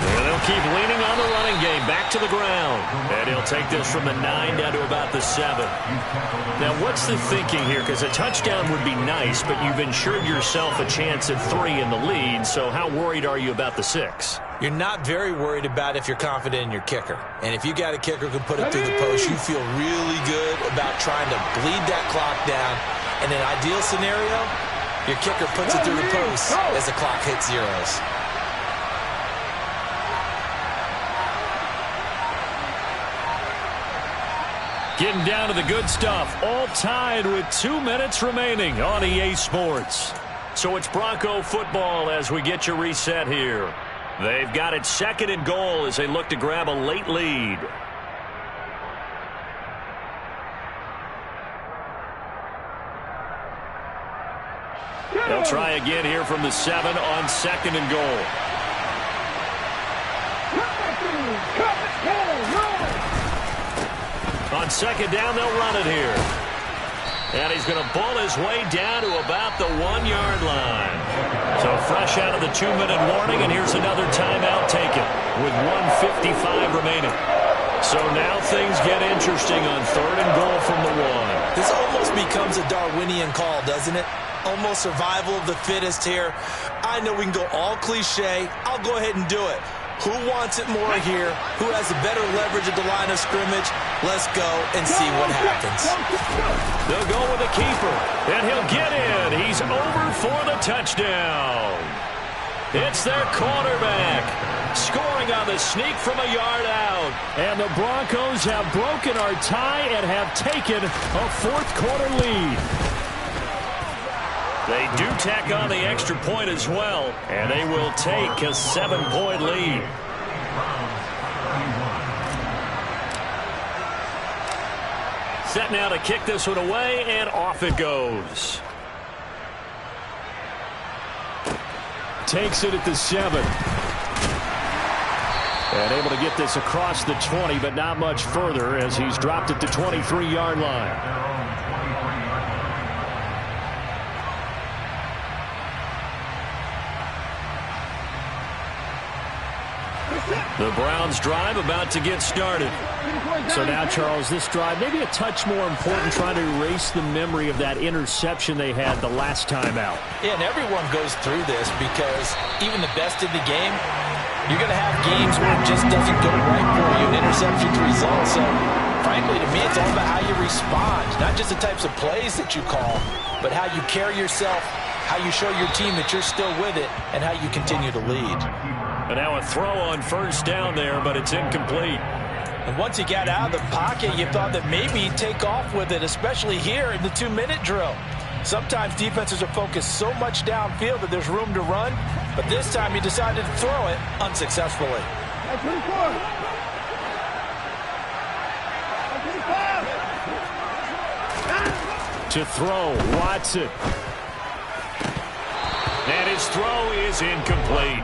And they'll keep leaning on the running game. Back to the ground. And he'll take this from the 9 down to about the 7. Now, what's the thinking here? Because a touchdown would be nice, but you've ensured yourself a chance at 3 in the lead. So how worried are you about the 6? You're not very worried about if you're confident in your kicker. And if you got a kicker who can put it through the post, you feel really good about trying to bleed that clock down. In an ideal scenario, your kicker puts it through the post as the clock hits zeros. Getting down to the good stuff. All tied with 2 minutes remaining on EA Sports. So it's Bronco football as we get you reset here. They've got it 2nd and goal as they look to grab a late lead. They'll try again here from the 7 on 2nd and goal. On 2nd down, they'll run it here. And he's going to bull his way down to about the 1-yard line. So fresh out of the 2-minute warning, and here's another timeout taken with 1:55 remaining. So now things get interesting on 3rd and goal from the 1. This almost becomes a Darwinian call, doesn't it? Almost survival of the fittest here. I know we can go all cliche. I'll go ahead and do it. Who wants it more here? Who has the better leverage at the line of scrimmage? Let's go and see what happens. They'll go with the keeper, and he'll get in. He's over for the touchdown. It's their quarterback, scoring on the sneak from a yard out. And the Broncos have broken our tie and have taken a 4th quarter lead. They do tack on the extra point as well, and they will take a 7-point lead. Set now to kick this one away, and off it goes. Takes it at the 7. And able to get this across the 20, but not much further as he's dropped at the 23-yard line. The Browns drive about to get started. So now, Charles, this drive maybe a touch more important, trying to erase the memory of that interception they had the last time out. Yeah, and everyone goes through this because even the best in the game, you're going to have games where it just doesn't go right for you, an interception's result. So, frankly, to me, it's all about how you respond, not just the types of plays that you call, but how you carry yourself, how you show your team that you're still with it, and how you continue to lead. And now a throw on 1st down there, but it's incomplete. And once he got out of the pocket, you thought that maybe he'd take off with it, especially here in the 2-minute drill. Sometimes defenses are focused so much downfield that there's room to run, but this time he decided to throw it unsuccessfully. To throw, Watson. And his throw is incomplete.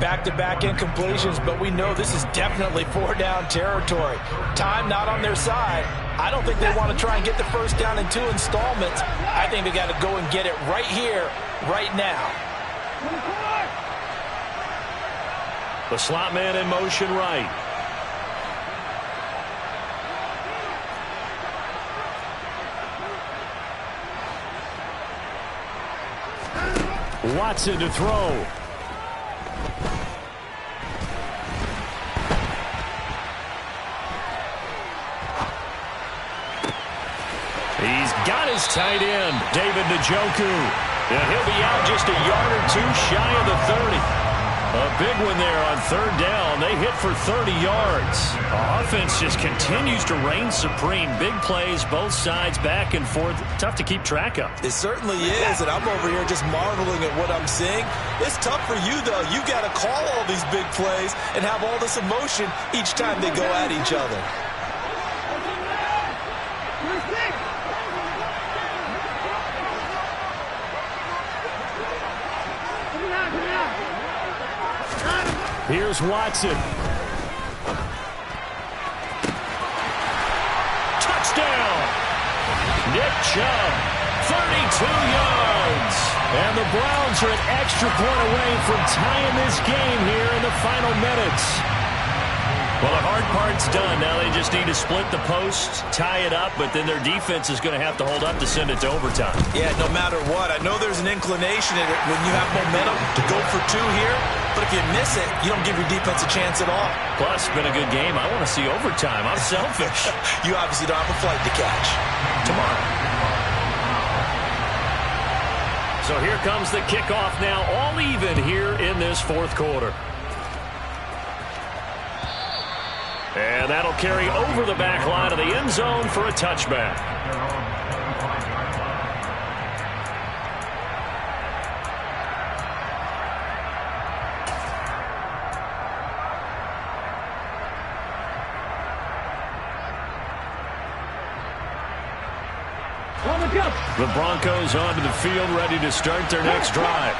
Back-to-back incompletions, but we know this is definitely 4-down territory. Time not on their side. I don't think they want to try and get the 1st down in 2 installments. I think they got to go and get it right here, right now. The slot man in motion right. Watson to throw. He's got his tight end, David Njoku. And he'll be out just a yard or 2 shy of the 30. A big one there on third down. They hit for 30 yards. Offense just continues to reign supreme. Big plays, both sides, back and forth. Tough to keep track of. It certainly is, and I'm over here just marveling at what I'm seeing. It's tough for you, though. You've got to call all these big plays and have all this emotion each time they go at each other. Here's Watson. Touchdown! Nick Chubb, 32 yards. And the Browns are an extra point away from tying this game here in the final minutes. Well, the hard part's done. Now they just need to split the post, tie it up, but then their defense is going to have to hold up to send it to overtime. Yeah, no matter what. I know there's an inclination in it when you have momentum to go for two here, but if you miss it, you don't give your defense a chance at all. Plus, it's been a good game. I want to see overtime. I'm selfish. You obviously don't have a flight to catch. Tomorrow. So here comes the kickoff now, all even here in this fourth quarter. And that'll carry over the back line of the end zone for a touchback. The Broncos onto the field, ready to start their next drive.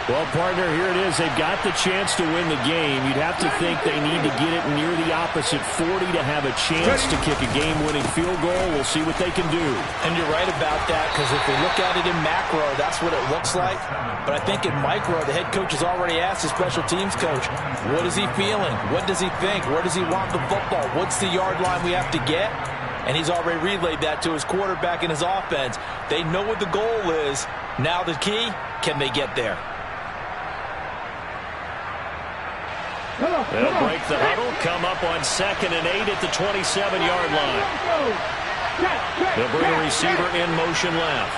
Well, partner, here it is. They've got the chance to win the game. You'd have to think they need to get it near the opposite 40 to have a chance to kick a game-winning field goal. We'll see what they can do. And you're right about that, because if we look at it in macro, that's what it looks like. But I think in micro, the head coach has already asked the special teams coach, what is he feeling? What does he think? Where does he want the football? What's the yard line we have to get? And he's already relayed that to his quarterback and his offense. They know what the goal is. Now the key, can they get there? They'll break the huddle, come up on 2nd and 8 at the 27-yard line. They'll bring a receiver in motion left.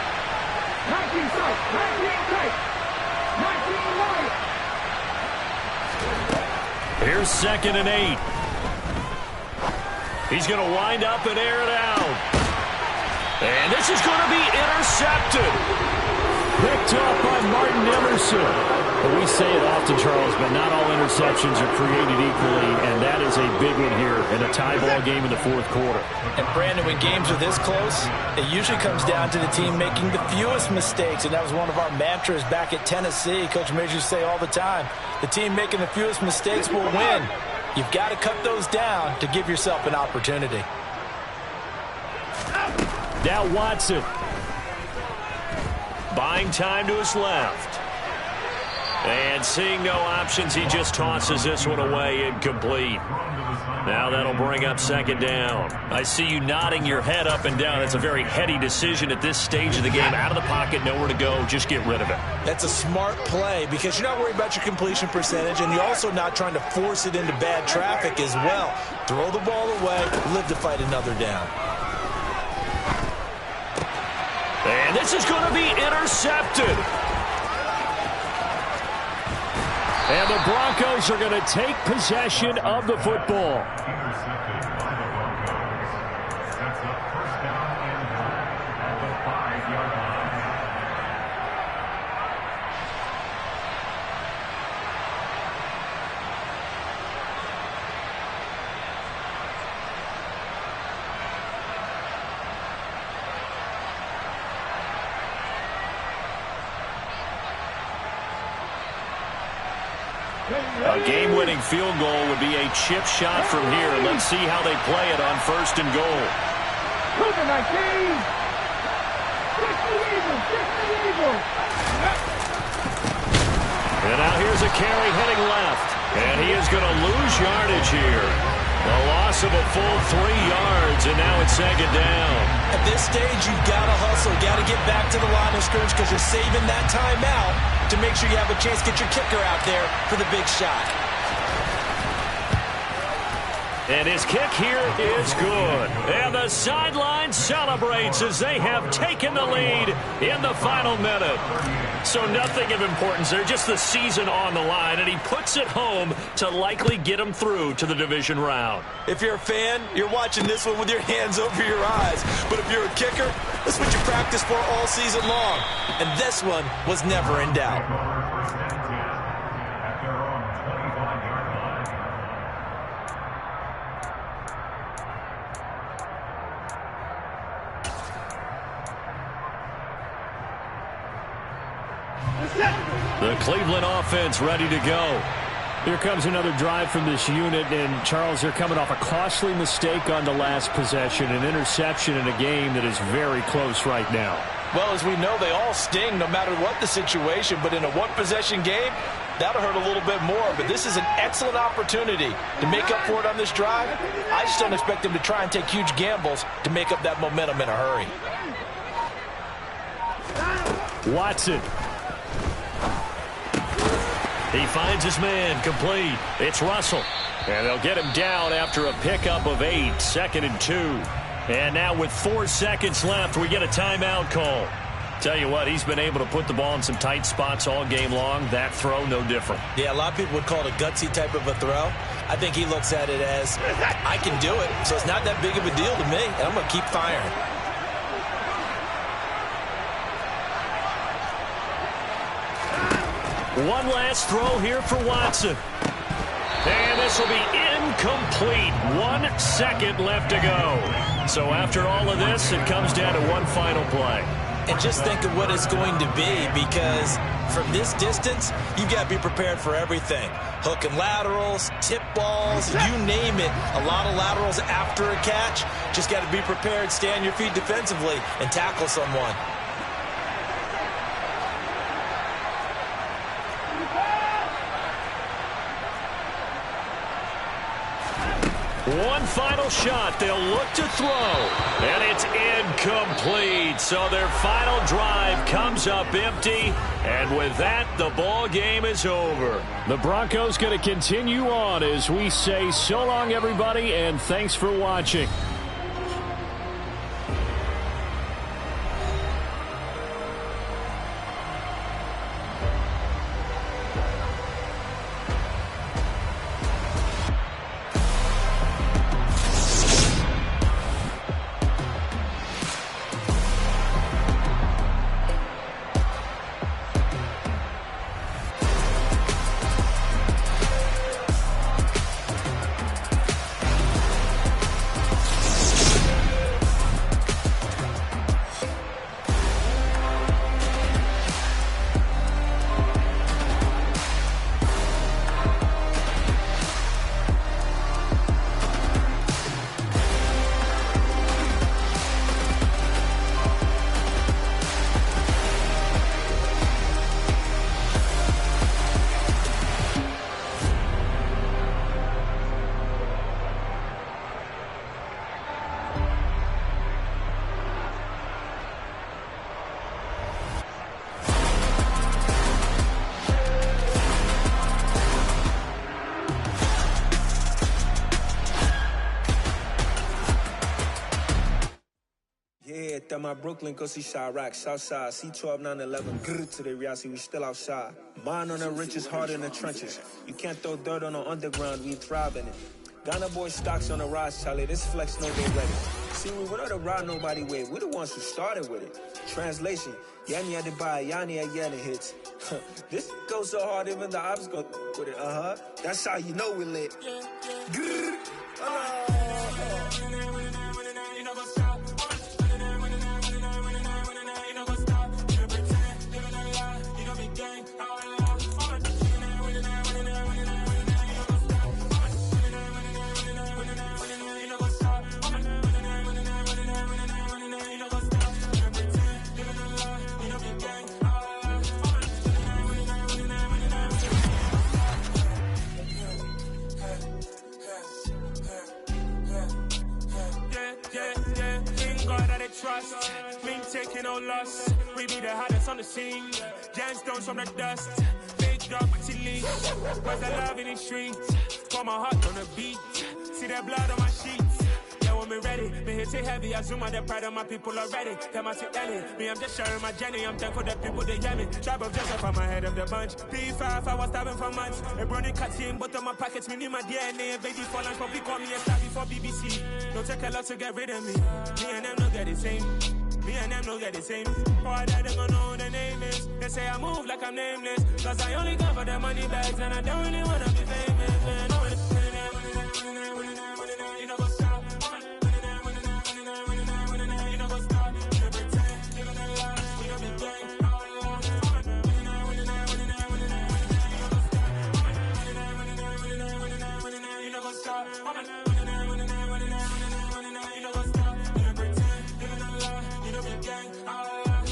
Here's 2nd and 8. He's going to wind up and air it out. And this is going to be intercepted. Picked up by Martin Emerson. But we say it often, Charles, but not all interceptions are created equally, and that is a big one here in a tie ball game in the fourth quarter. And, Brandon, when games are this close, it usually comes down to the team making the fewest mistakes, and that was one of our mantras back at Tennessee. Coach Mears used to say all the time, the team making the fewest mistakes will win. You've got to cut those down to give yourself an opportunity. Now Watson. Buying time to his left. And seeing no options, he just tosses this one away incomplete. Now that'll bring up 2nd down. I see you nodding your head up and down. That's a very heady decision at this stage of the game. Out of the pocket, nowhere to go. Just get rid of it. That's a smart play because you're not worried about your completion percentage, and you're also not trying to force it into bad traffic as well. Throw the ball away, live to fight another down. And this is going to be intercepted. And the Broncos are going to take possession of the football. A game-winning field goal would be a chip shot from here. Let's see how they play it on 1st and goal. And now here's a carry heading left. And he is going to lose yardage here. A loss of a full 3 yards, and now it's 2nd down. At this stage, you've got to hustle. Got to get back to the line of scrimmage because you're saving that timeout to make sure you have a chance to get your kicker out there for the big shot. And his kick here is good. And the sideline celebrates as they have taken the lead in the final minute. So nothing of importance there, just the season on the line, and he puts it home to likely get him through to the division round. If you're a fan, you're watching this one with your hands over your eyes. But if you're a kicker, that's what you practice for all season long. And this one was never in doubt. The Cleveland offense ready to go. Here comes another drive from this unit, and Charles, they're coming off a costly mistake on the last possession, an interception in a game that is very close right now. Well, as we know, they all sting no matter what the situation, but in a one-possession game, that'll hurt a little bit more. But this is an excellent opportunity to make up for it on this drive. I just don't expect them to try and take huge gambles to make up that momentum in a hurry. Watson. He finds his man, complete. It's Russell. And they'll get him down after a pickup of 8, 2nd and 2. And now with 4 seconds left, we get a timeout call. Tell you what, he's been able to put the ball in some tight spots all game long. That throw, no different. Yeah, a lot of people would call it a gutsy type of a throw. I think he looks at it as, I can do it, so it's not that big of a deal to me, and I'm going to keep firing. One last throw here for Watson. And this will be incomplete. 1 second left to go. So after all of this, it comes down to one final play. And just think of what it's going to be, because from this distance, you've got to be prepared for everything. Hook and laterals, tip balls, you name it. A lot of laterals after a catch. Just got to be prepared, stay on your feet defensively, and tackle someone. One final shot. They'll look to throw. And it's incomplete. So their final drive comes up empty. And with that, the ball game is over. The Broncos going to continue on as we say so long, everybody, and thanks for watching. At my Brooklyn, go see Chirac, Southside, C12, 911, grrr to the reality, we still outside. Mine on the richest, heart in the trenches. You can't throw dirt on the underground, we thrive in it. Ghana boy stocks on the rise, Charlie, this flex no they ready. See, we went on the ride nobody with, we the ones who started with it. Translation, Yanni had to buy, Yanni had Yanni hits. This goes so hard, even the ops go with it, That's how you know we lit. Grrr, trust, we ain't taking no loss. We be the hottest on the scene. Gemstones from the dust. Big drop with leash. Where's the love in the streets? Pour my heart on the beat. See that blood on my sheets. Yeah, when me ready, me hit it heavy. I zoom out the pride of my people already. Them I see Ellie. Me, I'm just sharing my journey. I'm thankful that people they hear me. Tribe of Joseph, I'm ahead of the bunch. P5, I was starving for months. A brownie cut in, but on my pockets, me need my DNA. Baby for lunch, but call me a star before BBC. Don't take a lot to get rid of me. Me and them don't get the same. Me and them don't get the same. Boy, that they gonna know who the name is. They say I move like I'm nameless. Cause I only come for the money bags. And I don't really wanna be famous, man. You know what's up? You know what's up? You know pretend. You know the lie. You know be gang. You know what's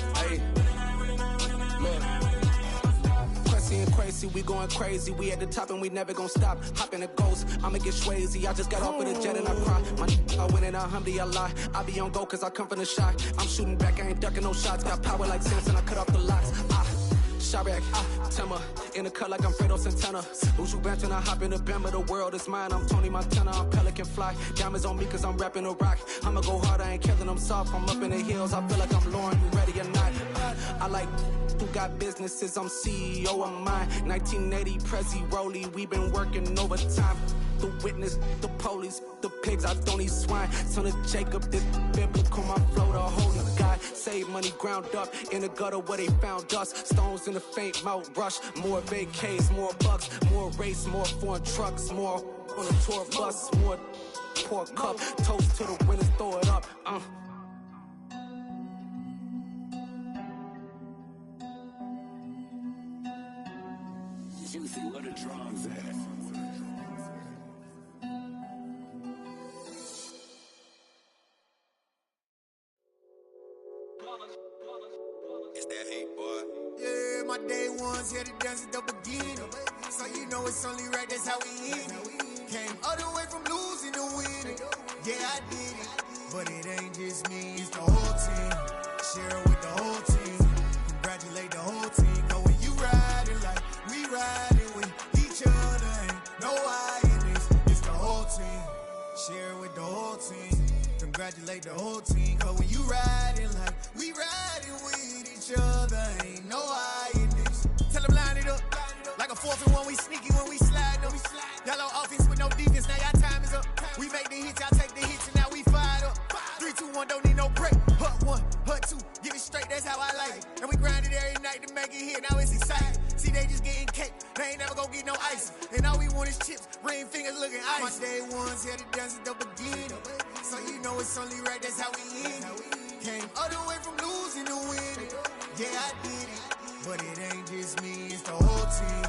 up? Crazy, we going crazy. We at the top and we never gonna stop. Hop in a ghost, I'ma get swayzy. I just got off of the jet and I cry. I win in a Humvee, I lie. I be on go cause I come from the shot. I'm shooting back, I ain't ducking no shots. Got power like Samson, I cut off the locks. Chirac, Timmer, in the cut like I'm Fredo Santana. Uju Benton, I hop in the Bama, the world is mine. I'm Tony Montana, I'm Pelican Fly. Diamonds on me cause I'm rapping a rock. I'ma go hard, I ain't killing them soft. I'm up in the hills, I feel like I'm Lauren, you ready or not? I like who got businesses, I'm CEO of mine. 1980, Prezi Rolly, we been working overtime. The witness, the police, the pigs, I don't eat swine. Son of Jacob, this biblical, my flow, the holy God. Save money ground up in the gutter where they found us. Stones in the faint mouth rush. More vacays, more bucks, more race, more foreign trucks, more on the tour bus, more pour cup. Toast to the winners, throw it up. Juicy, where the drums at? It's that hate, boy. Yeah, my day ones here to dance at the beginning. So you know it's only right, that's how we end it. Came all the way from losing to winning. Yeah, I did it. But it ain't just me, it's the whole team. Share it with the whole team. Congratulate the whole team. Cause when you riding like we riding with each other, ain't no I in this. It's the whole team. Share it with the whole team. Congratulate the whole team. Cause when you riding like we riding with each other, ain't no I in this. Tell them line it up. Like a 4th and 1, we sneaky when we slide them. Y'all on offense with no defense, now y'all time is up. We make the hits, y'all take the hits, and now we fired up. 3, 2, 1, don't need no break. Hut 1, hut 2, give it straight, that's how I like it. And we grind it every night to make it hit, now it's exciting. See, they just getting cake, they ain't never gonna get no ice. And all we want is chips, ring fingers looking ice. My day ones here to dance at the beginning. So you know it's only right, that's how we end it. Came all the way from losing to winning. Yeah, I did it. But it ain't just me, it's the whole team.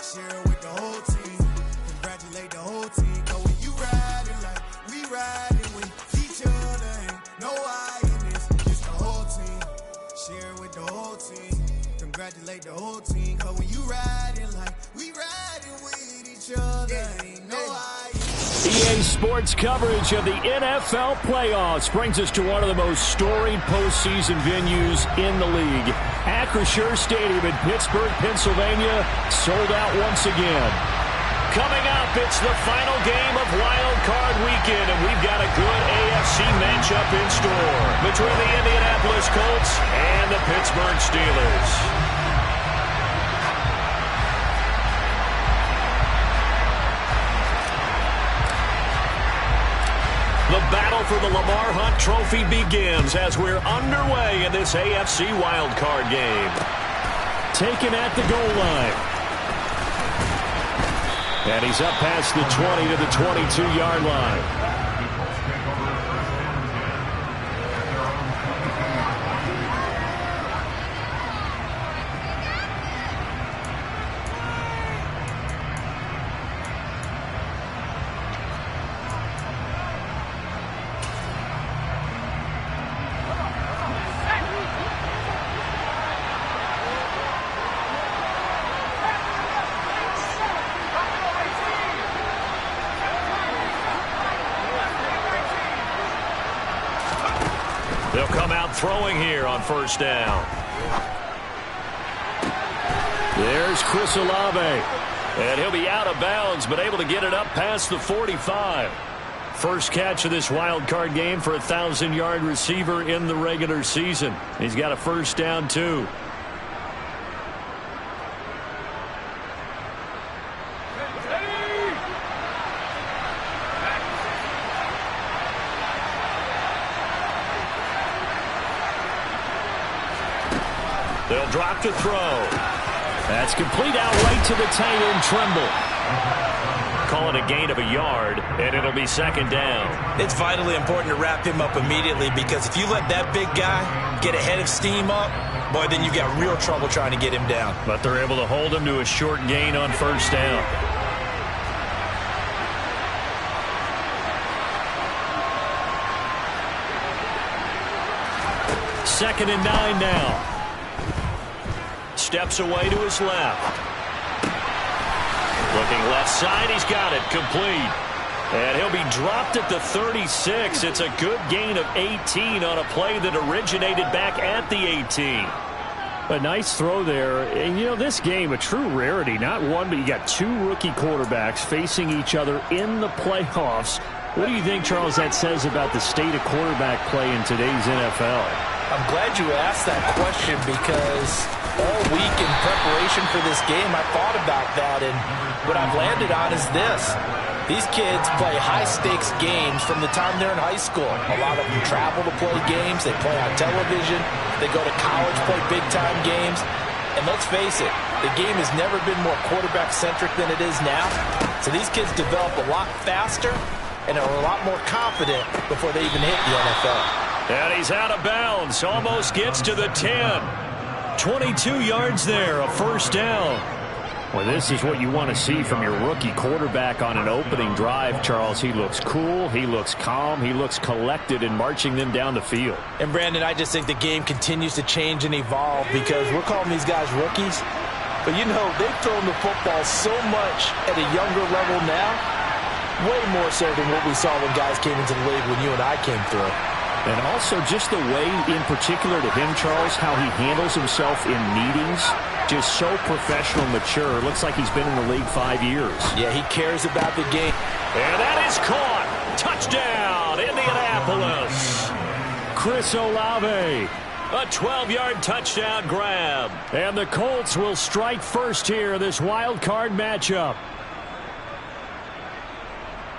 Share it with the whole team. Congratulate the whole team. Cause when you riding like we riding with each other, ain't no I in this. It's the whole team. Share it with the whole team. Congratulate the whole team. Cause when you riding like we riding with each other, ain't no I in this. EA Sports coverage of the NFL playoffs brings us to one of the most storied postseason venues in the league. Acrisure Stadium in Pittsburgh, Pennsylvania, sold out once again. Coming up, it's the final game of Wild Card Weekend, and we've got a good AFC matchup in store between the Indianapolis Colts and the Pittsburgh Steelers. The battle for the Lamar Hunt Trophy begins as we're underway in this AFC wildcard game. Taken at the goal line. And he's up past the 20 to the 22-yard line. They'll come out throwing here on first down. There's Chris Olave. And he'll be out of bounds, but able to get it up past the 45. first catch of this wild card game for a 1,000-yard receiver in the regular season. He's got a first down, too. They'll drop to throw. That's complete out right to the tight end, Tremble. Call it a gain of a yard, and it'll be second down. It's vitally important to wrap him up immediately, because if you let that big guy get a head of steam up, boy, then you've got real trouble trying to get him down. But they're able to hold him to a short gain on first down. Second and 9 now. Steps away to his left. Looking left side, he's got it, complete. And he'll be dropped at the 36. It's a good gain of 18 on a play that originated back at the 18. A nice throw there. And, you know, this game, a true rarity. Not one, but you got two rookie quarterbacks facing each other in the playoffs. What do you think, Charles, that says about the state of quarterback play in today's NFL? I'm glad you asked that question, because all week in preparation for this game, I thought about that, and what I've landed on is this. These kids play high-stakes games from the time they're in high school. A lot of them travel to play games. They play on television. They go to college, play big-time games. And let's face it, the game has never been more quarterback-centric than it is now. So these kids develop a lot faster and are a lot more confident before they even hit the NFL. And he's out of bounds. Almost gets to the 10. 22 yards there, a first down. Well, this is what you want to see from your rookie quarterback on an opening drive, Charles. He looks cool, he looks calm, he looks collected in marching them down the field. And, Brandon, I just think the game continues to change and evolve, because we're calling these guys rookies. But, you know, they've thrown the football so much at a younger level now, way more so than what we saw when guys came into the league when you and I came through. And also just the way, in particular to him, Charles, how he handles himself in meetings. Just so professional, mature. Looks like he's been in the league 5 years. Yeah, he cares about the game. And that is caught. Touchdown, Indianapolis. Chris Olave. A 12-yard touchdown grab. And the Colts will strike first here, this wild card matchup.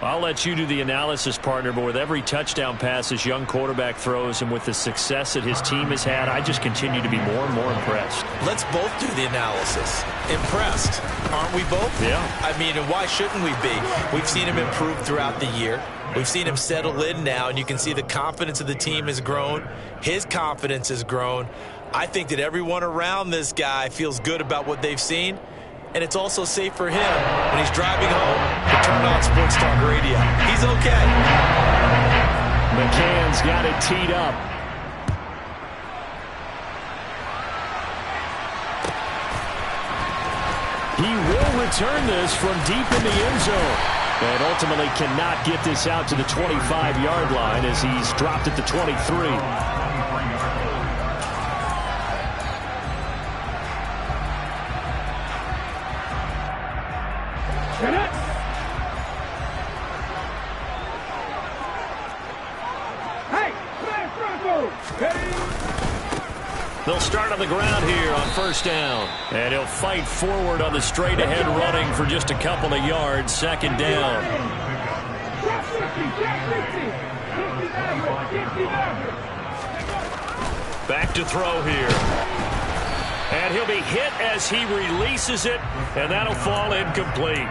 I'll let you do the analysis, partner, but with every touchdown pass this young quarterback throws and with the success that his team has had, I just continue to be more and more impressed. Let's both do the analysis. Impressed, aren't we both? Yeah. I mean, and why shouldn't we be? We've seen him improve throughout the year. We've seen him settle in now, and you can see the confidence of the team has grown. His confidence has grown. I think that everyone around this guy feels good about what they've seen. And it's also safe for him when he's driving home to turn on Sports Talk Radio. He's okay. McCann's got it teed up. He will return this from deep in the end zone. And ultimately cannot get this out to the 25-yard line as he's dropped at the 23. They'll start on the ground here on first down. And he'll fight forward on the straight-ahead running for just a couple of yards. Second down. Back to throw here. And he'll be hit as he releases it, and that'll fall incomplete.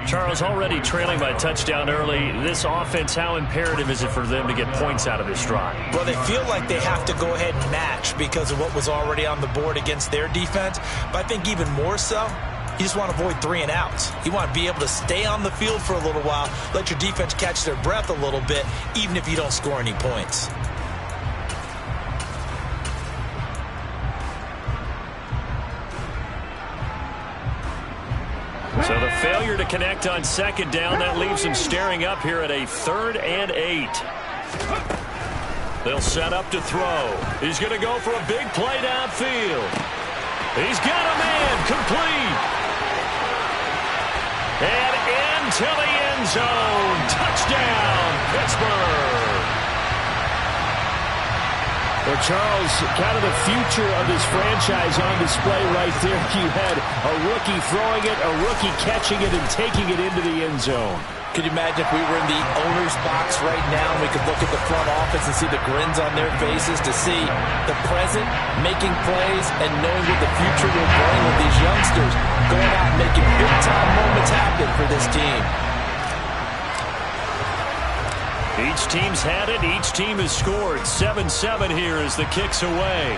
Charles, already trailing by a touchdown early. This offense, how imperative is it for them to get points out of this drive? Well, they feel like they have to go ahead and match because of what was already on the board against their defense. But I think even more so, you just want to avoid 3 and outs. You want to be able to stay on the field for a little while, let your defense catch their breath a little bit, even if you don't score any points. So the failure to connect on second down, that leaves him staring up here at a 3rd and 8. They'll set up to throw. He's going to go for a big play downfield. He's got a man, complete. And into the end zone. Touchdown, Pittsburgh. Well, Charles, kind of the future of this franchise on display right there. You had a rookie throwing it, a rookie catching it, and taking it into the end zone. Could you imagine if we were in the owner's box right now and we could look at the front office and see the grins on their faces, to see the present making plays and knowing what the future will bring with these youngsters going out and making big-time moments happen for this team. Each team's had it. Each team has scored. 7-7 here as the kick's away.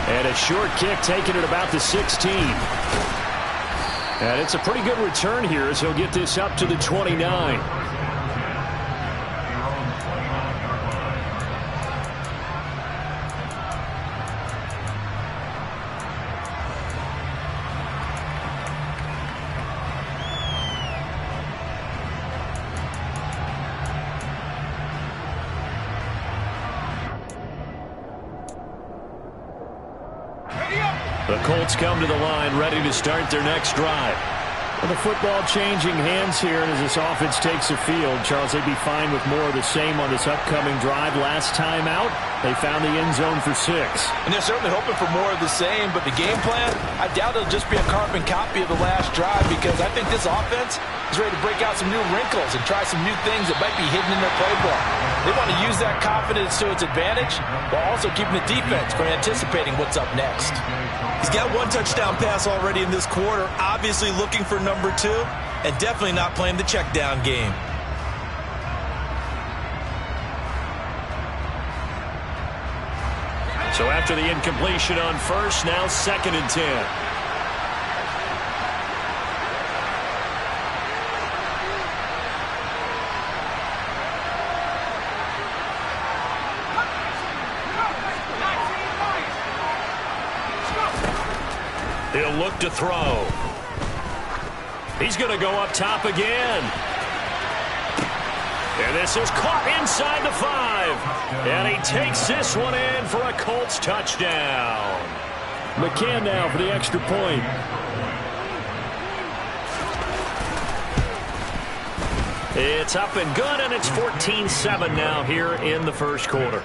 And a short kick taken at about the 16. And it's a pretty good return here as he'll get this up to the 29. The Colts come to the line, ready to start their next drive. Well, the football changing hands here, and as this offense takes the field, Charles, they'd be fine with more of the same on this upcoming drive. Last time out, they found the end zone for 6. And they're certainly hoping for more of the same, but the game plan, I doubt it'll just be a carbon copy of the last drive, because I think this offense is ready to break out some new wrinkles and try some new things that might be hidden in their playbook. They want to use that confidence to its advantage while also keeping the defense from anticipating what's up next. He's got 1 touchdown pass already in this quarter, obviously looking for number 2, and definitely not playing the check down game. So after the incompletion on first, now 2nd and 10. He'll look to throw. He's going to go up top again. And this is caught inside the 5. And he takes this one in for a Colts touchdown. McCann now for the extra point. It's up and good, and it's 14-7 now here in the first quarter.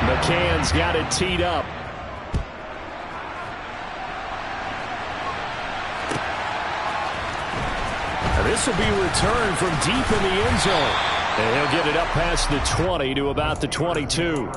McCann's got it teed up. And this will be returned from deep in the end zone. And he'll get it up past the 20 to about the 22.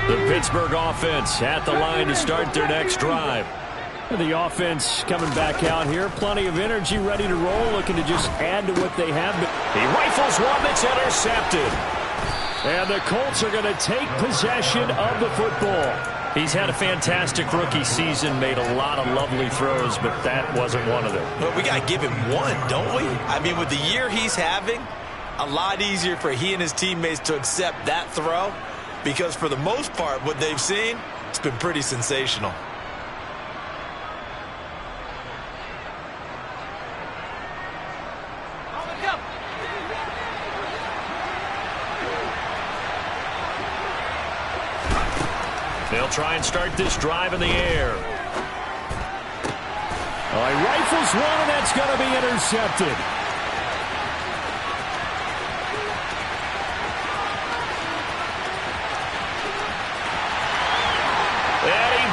The Pittsburgh offense at the line to start their next drive. The offense coming back out here. Plenty of energy, ready to roll, looking to just add to what they have. He rifles one that's intercepted. And the Colts are going to take possession of the football. He's had a fantastic rookie season, made a lot of lovely throws, but that wasn't one of them. Well, we got to give him one, don't we? I mean, with the year he's having, a lot easier for he and his teammates to accept that throw. Because for the most part, what they've seen, it's been pretty sensational. They'll try and start this drive in the air. Oh, he rifles one, and that's going to be intercepted.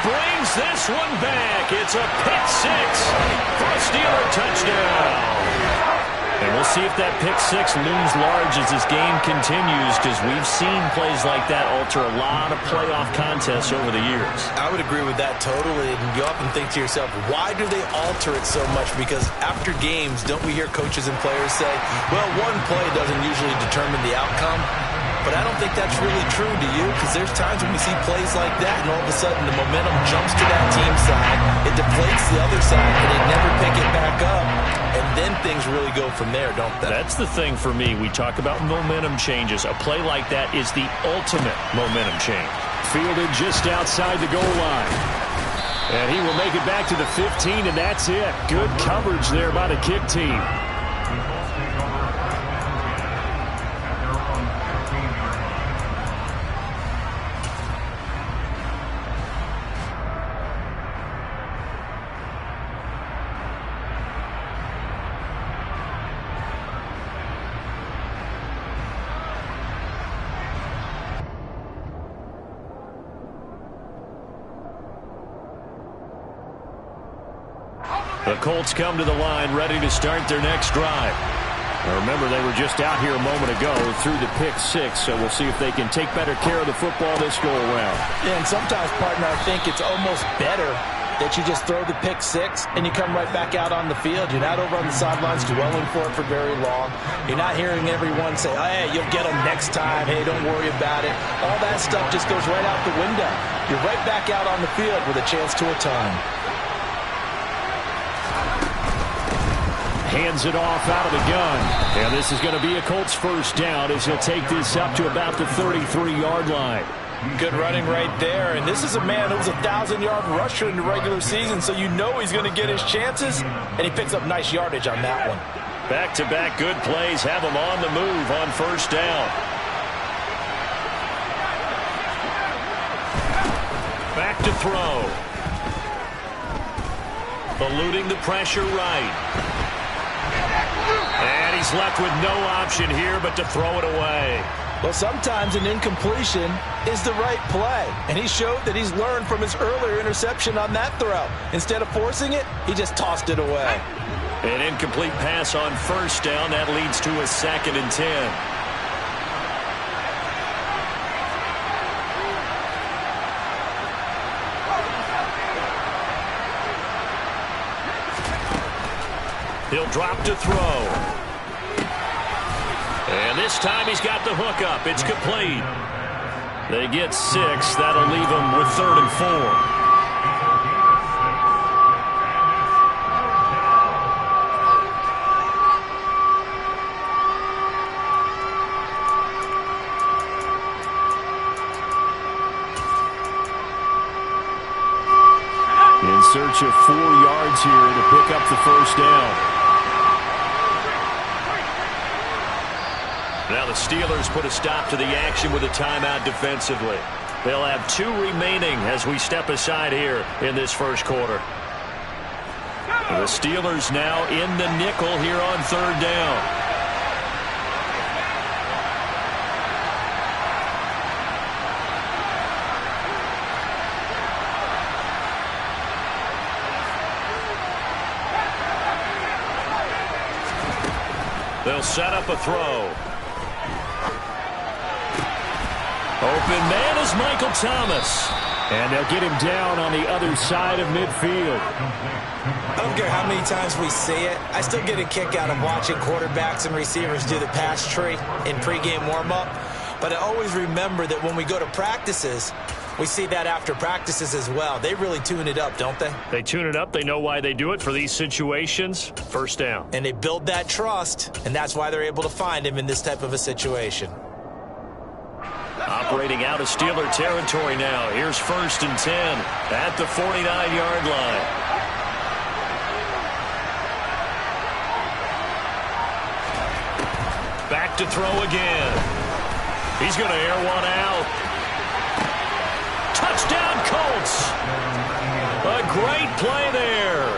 Brings this one back. It's a pick 6 for a Steeler touchdown. And we'll see if that pick 6 looms large as this game continues, because we've seen plays like that alter a lot of playoff contests over the years. I would agree with that totally. And you often think to yourself, why do they alter it so much? Because after games, don't we hear coaches and players say, well, one play doesn't usually determine the outcome? but I don't think that's really true, do you? Because there's times when we see plays like that, and all of a sudden the momentum jumps to that team side, it deflates the other side, and they never pick it back up, and then things really go from there, don't they? That's the thing for me. We talk about momentum changes. A play like that is the ultimate momentum change. Fielded just outside the goal line. And he will make it back to the 15, and that's it. Good coverage there by the kick team. The Colts come to the line ready to start their next drive. Now remember, they were just out here a moment ago through the pick six, so we'll see if they can take better care of the football this go-around. Yeah, and sometimes, partner, I think it's almost better that you just throw the pick six and you come right back out on the field. You're not over on the sidelines dwelling for it for very long. You're not hearing everyone say, oh, hey, you'll get them next time. Hey, don't worry about it. All that stuff just goes right out the window. You're right back out on the field with a chance to atone. Hands it off out of the gun. And this is going to be a Colts first down as he'll take this up to about the 33-yard line. Good running right there. And this is a man who was a 1,000-yard rusher in the regular season, so you know he's going to get his chances. And he picks up nice yardage on that one. Back-to-back good plays have him on the move on first down. Back to throw. Eluding the pressure right. And he's left with no option here but to throw it away. Well, sometimes an incompletion is the right play. And he showed that he's learned from his earlier interception on that throw. Instead of forcing it, he just tossed it away. An incomplete pass on first down. That leads to a 2nd and 10. He'll drop to throw. And this time he's got the hook up. It's complete. They get 6. That'll leave them with 3rd and 4. In search of 4 yards here to pick up the first down. Now the Steelers put a stop to the action with a timeout defensively. They'll have 2 remaining as we step aside here in this first quarter. The Steelers now in the nickel here on 3rd down. They'll set up a throw. Open man is Michael Thomas. And they'll get him down on the other side of midfield. I don't care how many times we see it. I still get a kick out of watching quarterbacks and receivers do the pass tree in pregame warm-up. But I always remember that when we go to practices, we see that after practices as well. They really tune it up, don't they? They tune it up. They know why they do it for these situations. First down. And they build that trust, and that's why they're able to find him in this type of a situation. Operating out of Steeler territory now. Here's 1st and 10 at the 49-yard line. Back to throw again. He's going to air one out. Touchdown, Colts. A great play there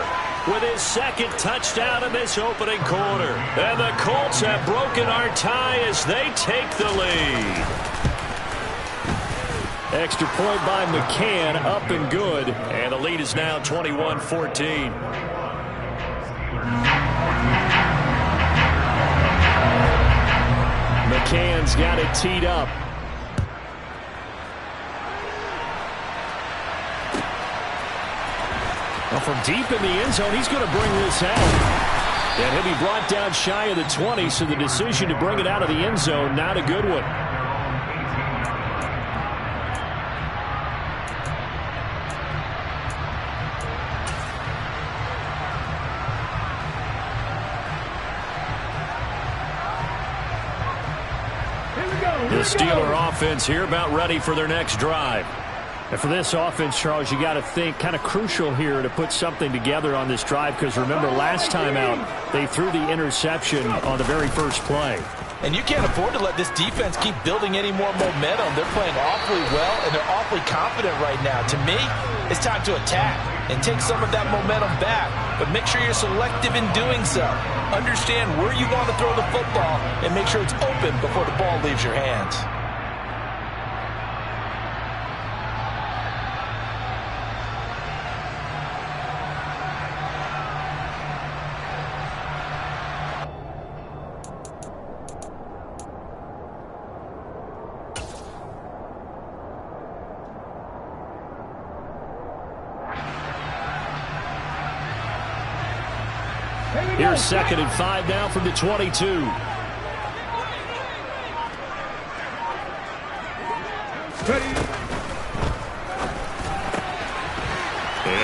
with his 2nd touchdown in this opening quarter. And the Colts have broken our tie as they take the lead. Extra point by McCann, up and good. And the lead is now 21-14. McCann's got it teed up. Well, from deep in the end zone, he's going to bring this out. And he'll be brought down shy of the 20, so the decision to bring it out of the end zone, not a good one. The Steeler offense here about ready for their next drive. And for this offense, Charles, you got to think kind of crucial here to put something together on this drive, because remember last time out they threw the interception on the very first play. And you can't afford to let this defense keep building any more momentum. They're playing awfully well, and they're awfully confident right now. To me, it's time to attack and take some of that momentum back, but make sure you're selective in doing so. Understand where you want to throw the football and make sure it's open before the ball leaves your hands. Here's 2nd and 5 now from the 22. And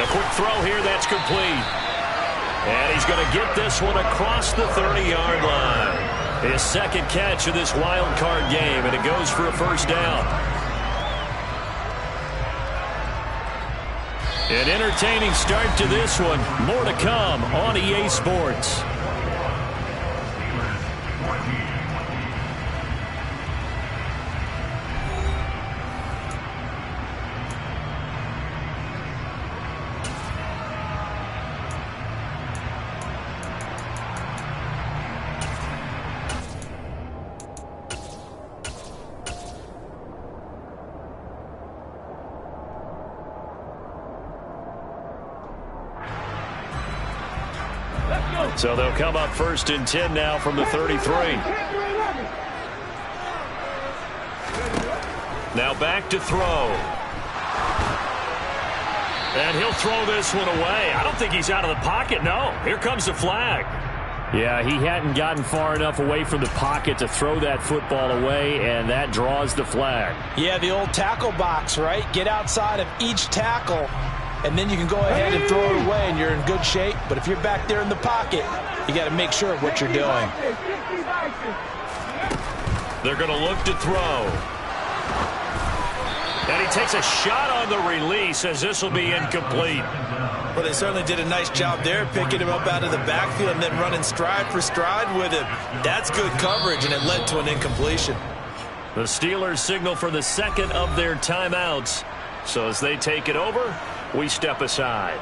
a quick throw here, that's complete. And he's going to get this one across the 30-yard line. His second catch of this wild card game, and it goes for a first down. An entertaining start to this one. More to come on EA Sports. So they'll come up 1st and 10 now from the 33. Now back to throw. And he'll throw this one away. I don't think he's out of the pocket, no. Here comes the flag. Yeah, he hadn't gotten far enough away from the pocket to throw that football away, and that draws the flag. Yeah, the old tackle box, right? Get outside of each tackle, and then you can go ahead and throw it away, and you're in good shape. But if you're back there in the pocket, you got to make sure of what you're doing. They're going to look to throw. And he takes a shot on the release, as this will be incomplete. Well, they certainly did a nice job there, picking him up out of the backfield and then running stride for stride with him. That's good coverage, and it led to an incompletion. The Steelers signal for the second of their timeouts. So as they take it over, we step aside.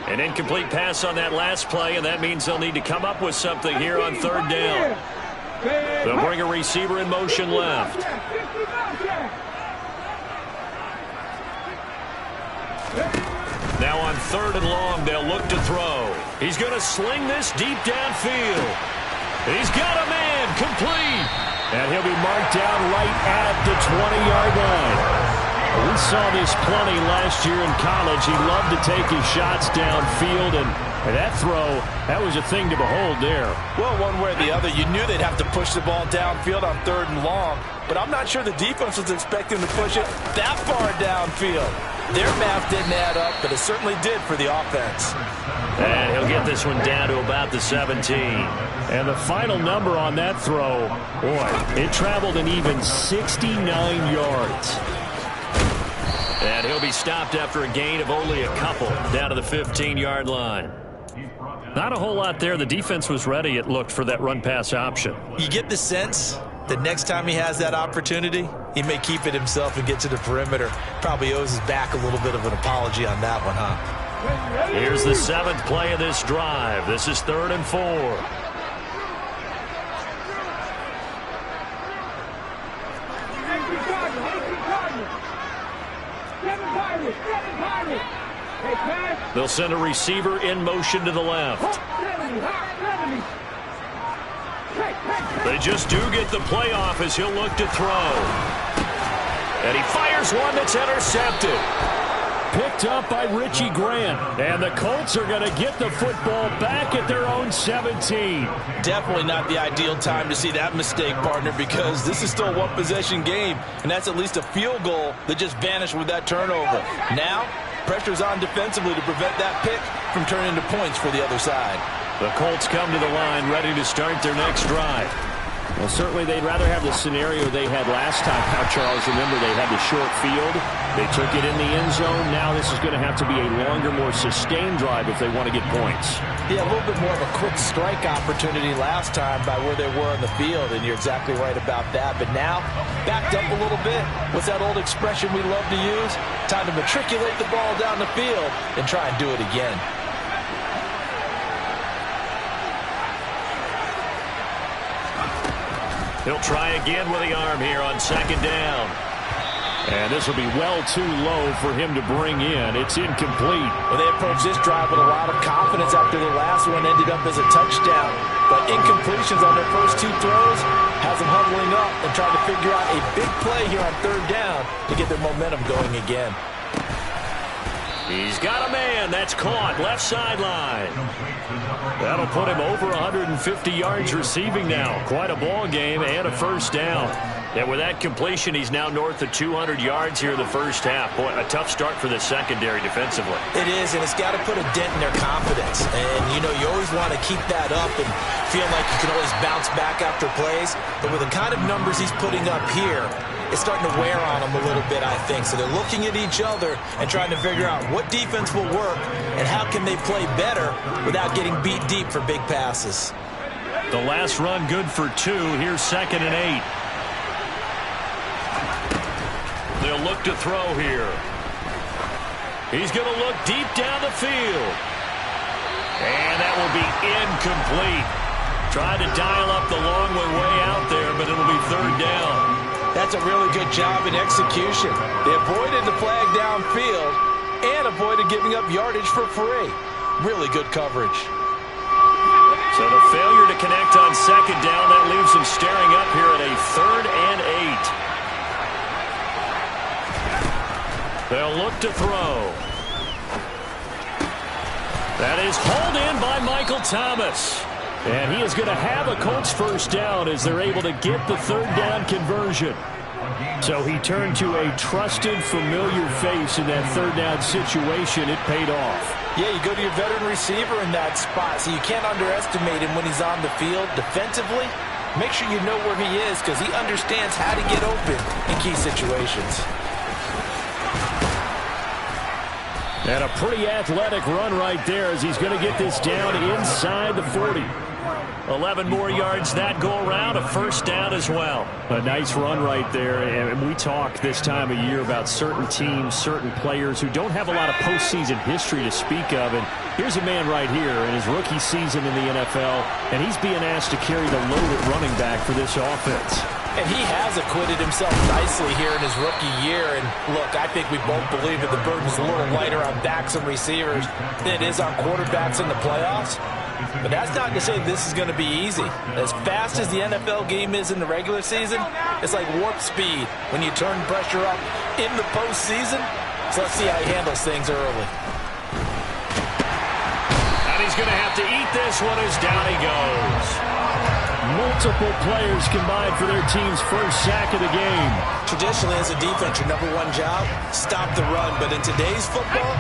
An incomplete pass on that last play, and that means they'll need to come up with something here on 3rd down. They'll bring a receiver in motion left. Now on 3rd and long, they'll look to throw. He's going to sling this deep downfield. He's got a man, complete. And he'll be marked down right at the 20-yard line. We saw this plenty last year in college. He loved to take his shots downfield, and that throw, that was a thing to behold there. Well, one way or the other, you knew they'd have to push the ball downfield on 3rd and long, but I'm not sure the defense was expecting to push it that far downfield. Their math didn't add up, but it certainly did for the offense. And he'll get this one down to about the 17. And the final number on that throw, boy, it traveled an even 69 yards. And he'll be stopped after a gain of only a couple, down to the 15-yard line. Not a whole lot there. The defense was ready, it looked, for that run-pass option. You get the sense that next time he has that opportunity, he may keep it himself and get to the perimeter. Probably owes his back a little bit of an apology on that one, huh? Here's the 7th play of this drive. This is 3rd and 4. They'll send a receiver in motion to the left. They just do get the play off as he'll look to throw. And he fires one that's intercepted. Picked up by Richie Grant. And the Colts are going to get the football back at their own 17. Definitely not the ideal time to see that mistake, partner, because this is still a one-possession game, and that's at least a field goal that just vanished with that turnover. Now, pressure's on defensively to prevent that pick from turning into points for the other side. The Colts come to the line ready to start their next drive. Well, certainly they'd rather have the scenario they had last time. Now, Charles, remember they had the short field. They took it in the end zone. Now this is going to have to be a longer, more sustained drive if they want to get points. Yeah, a little bit more of a quick strike opportunity last time by where they were on the field, and you're exactly right about that. But now, backed up a little bit. What's that old expression we love to use? Time to matriculate the ball down the field and try and do it again. He'll try again with the arm here on second down. And this will be well too low for him to bring in. It's incomplete. Well, they approached this drive with a lot of confidence after the last one ended up as a touchdown. But incompletions on their first two throws has them huddling up and trying to figure out a big play here on third down to get their momentum going again. He's got a man. That's caught. Left sideline. That'll put him over 150 yards receiving now. Quite a ball game and a first down. And with that completion, he's now north of 200 yards here in the first half. Boy, a tough start for the secondary defensively. It is, and it's got to put a dent in their confidence. And, you know, you always want to keep that up and feel like you can always bounce back after plays. But with the kind of numbers he's putting up here, it's starting to wear on them a little bit, I think. So they're looking at each other and trying to figure out what defense will work and how can they play better without getting beat deep for big passes. The last run good for 2. Here's 2nd and 8. They'll look to throw here. He's going to look deep down the field. And that will be incomplete. Tried to dial up the long way out there, but it'll be third down. That's a really good job in execution. They avoided the flag downfield and avoided giving up yardage for free. Really good coverage. So the failure to connect on second down, that leaves them staring up here at a 3rd and 8. They'll look to throw. That is hauled in by Michael Thomas. And he is going to have a Colts first down as they're able to get the third down conversion. So he turned to a trusted, familiar face in that third down situation. It paid off. Yeah, you go to your veteran receiver in that spot, so you can't underestimate him when he's on the field defensively. Make sure you know where he is because he understands how to get open in key situations. And a pretty athletic run right there as he's going to get this down inside the 40. 11 more yards that go around, a first down as well. A nice run right there, and we talk this time of year about certain teams, certain players who don't have a lot of postseason history to speak of, and here's a man right here in his rookie season in the NFL, and he's being asked to carry the load at running back for this offense. And he has acquitted himself nicely here in his rookie year. And look, I think we both believe that the burden's a little lighter on backs and receivers than it is on quarterbacks in the playoffs. But that's not to say this is going to be easy. As fast as the NFL game is in the regular season, it's like warp speed when you turn pressure up in the postseason. So let's see how he handles things early. And he's going to have to eat this one as down he goes. Multiple players combined for their team's first sack of the game. Traditionally, as a defense, your number one job, stop the run. But in today's football,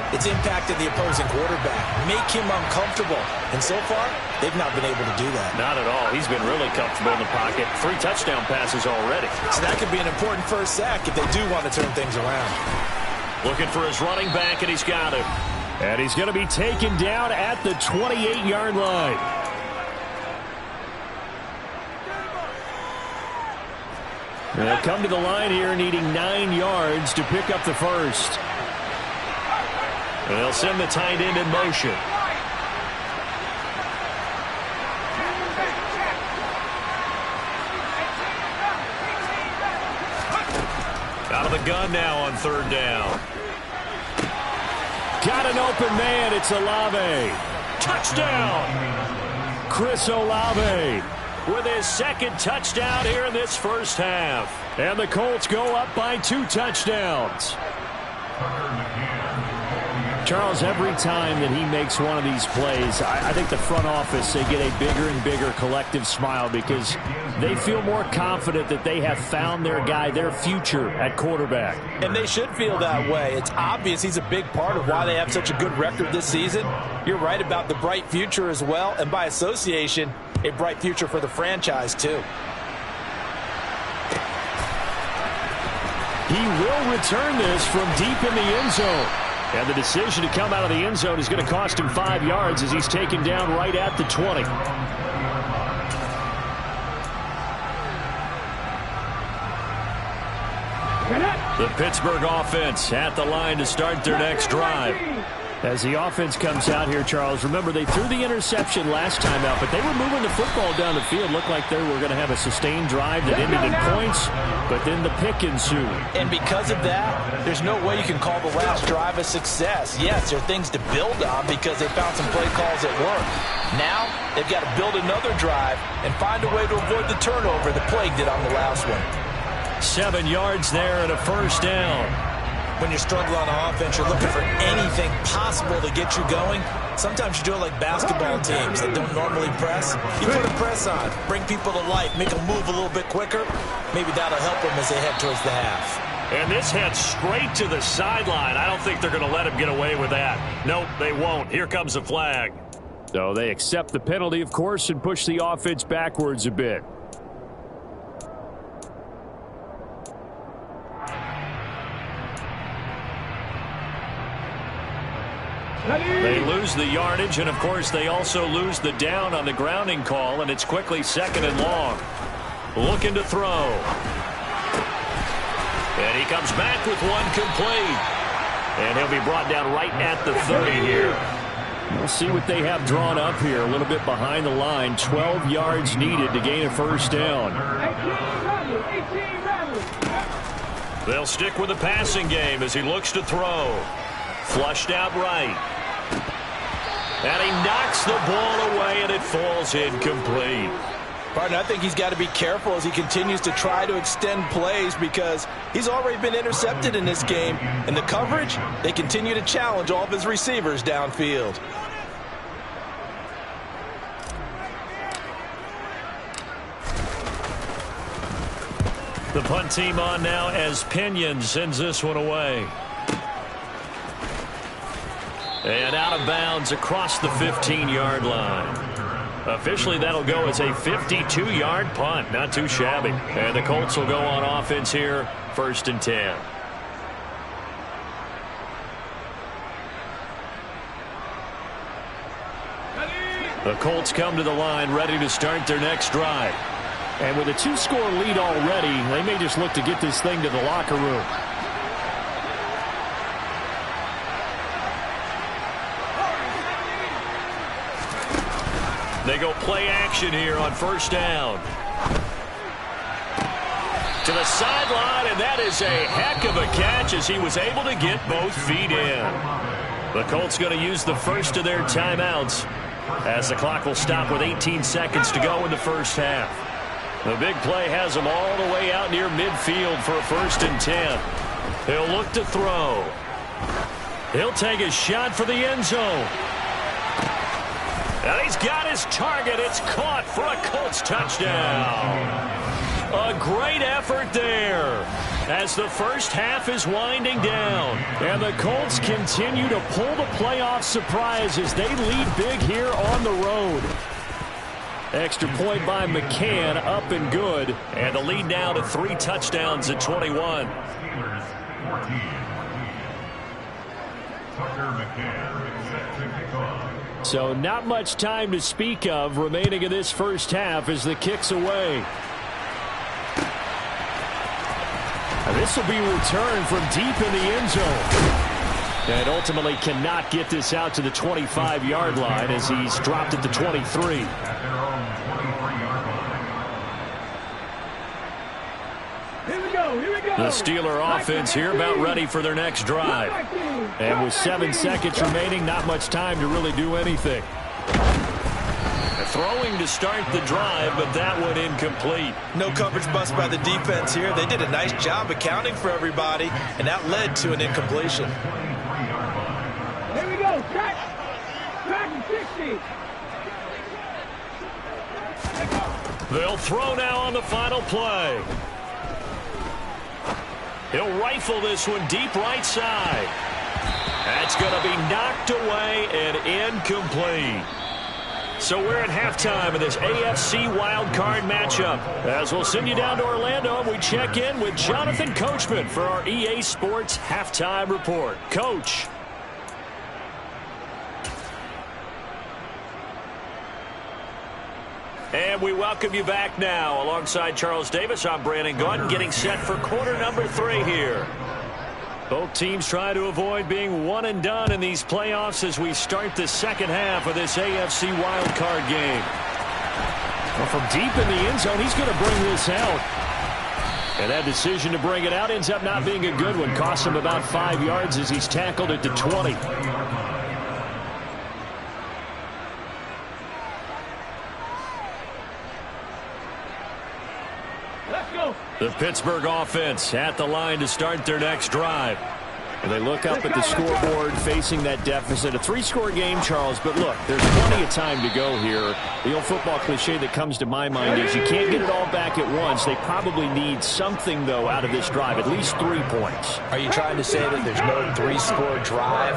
it's impacted the opposing quarterback. Make him uncomfortable. And so far, they've not been able to do that. Not at all. He's been really comfortable in the pocket. 3 touchdown passes already. So that could be an important first sack if they do want to turn things around. Looking for his running back, and he's got him. And he's going to be taken down at the 28-yard line. They'll come to the line here needing 9 yards to pick up the first. And they'll send the tight end in motion. Out of the gun now on third down. Got an open man. It's Olave. Touchdown. Chris Olave with his second touchdown here in this first half. And the Colts go up by 2 touchdowns. Charles, every time that he makes one of these plays, I think the front office, they get a bigger and bigger collective smile because they feel more confident that they have found their guy, their future at quarterback. And they should feel that way. It's obvious he's a big part of why they have such a good record this season. You're right about the bright future as well, and by association, a bright future for the franchise too. He will return this from deep in the end zone. And the decision to come out of the end zone is going to cost him 5 yards as he's taken down right at the 20. The Pittsburgh offense at the line to start their next drive. As the offense comes out here, Charles, remember they threw the interception last time out, but they were moving the football down the field. Looked like they were going to have a sustained drive that ended in points, but then the pick ensued. And because of that, there's no way you can call the last drive a success. Yes, there are things to build on because they found some play calls that work. Now, they've got to build another drive and find a way to avoid the turnover the plague did on the last one. 7 yards there and a first down. When you're struggling on offense, you're looking for anything possible to get you going. Sometimes you do it like basketball teams that don't normally press. You put a press on, bring people to life, make them move a little bit quicker. Maybe that'll help them as they head towards the half. And this heads straight to the sideline. I don't think they're going to let him get away with that. Nope, they won't. Here comes a flag. So they accept the penalty, of course, and push the offense backwards a bit. They lose the yardage, and of course they also lose the down on the grounding call, and it's quickly 2nd and long. Looking to throw. And he comes back with one complete. And he'll be brought down right at the 30 here. We'll see what they have drawn up here. A little bit behind the line. 12 yards needed to gain a first down. They'll stick with the passing game as he looks to throw. Flushed out right. And he knocks the ball away, and it falls incomplete. Partner, I think he's got to be careful as he continues to try to extend plays because he's already been intercepted in this game. And the coverage, they continue to challenge all of his receivers downfield. The punt team on now as Pinion sends this one away. And out of bounds across the 15-yard line. Officially, that'll go as a 52-yard punt. Not too shabby. And the Colts will go on offense here, 1st and 10. The Colts come to the line ready to start their next drive. And with a 2-score lead already, they may just look to get this thing to the locker room. They go play action here on 1st down. To the sideline, and that is a heck of a catch as he was able to get both feet in. The Colts going to use the first of their timeouts as the clock will stop with 18 seconds to go in the first half. The big play has him all the way out near midfield for a 1st and 10. He'll look to throw. He'll take a shot for the end zone. And he's got his target. It's caught for a Colts touchdown. A great effort there as the first half is winding down. And the Colts continue to pull the playoff surprise as they lead big here on the road. Extra point by McCann, up and good. And the lead now to 3 touchdowns at 21. So not much time to speak of remaining in this first half as the kick's away. And this will be returned from deep in the end zone. And ultimately cannot get this out to the 25-yard line as he's dropped at the 23. The Steeler offense here about ready for their next drive. And with 7 seconds remaining, not much time to really do anything. Throwing to start the drive, but that one incomplete. No coverage bust by the defense here. They did a nice job accounting for everybody, and that led to an incompletion. They'll throw now on the final play. He'll rifle this one deep right side. That's going to be knocked away and incomplete. So we're at halftime of this AFC wildcard matchup. As we'll send you down to Orlando, we check in with Jonathan Coachman for our EA Sports Halftime Report. Coach. And we welcome you back now. Alongside Charles Davis, I'm Brandon Gaudin, getting set for quarter number 3 here. Both teams try to avoid being one and done in these playoffs as we start the second half of this AFC wildcard game. Well, from deep in the end zone, he's going to bring this out. And that decision to bring it out ends up not being a good one. Costs him about 5 yards as he's tackled at the 20. The Pittsburgh offense at the line to start their next drive. And they look up at the scoreboard facing that deficit. A 3-score game, Charles, but look, there's plenty of time to go here. The old football cliche that comes to my mind is you can't get it all back at once. They probably need something, though, out of this drive, at least 3 points. Are you trying to say that there's no 3-score drive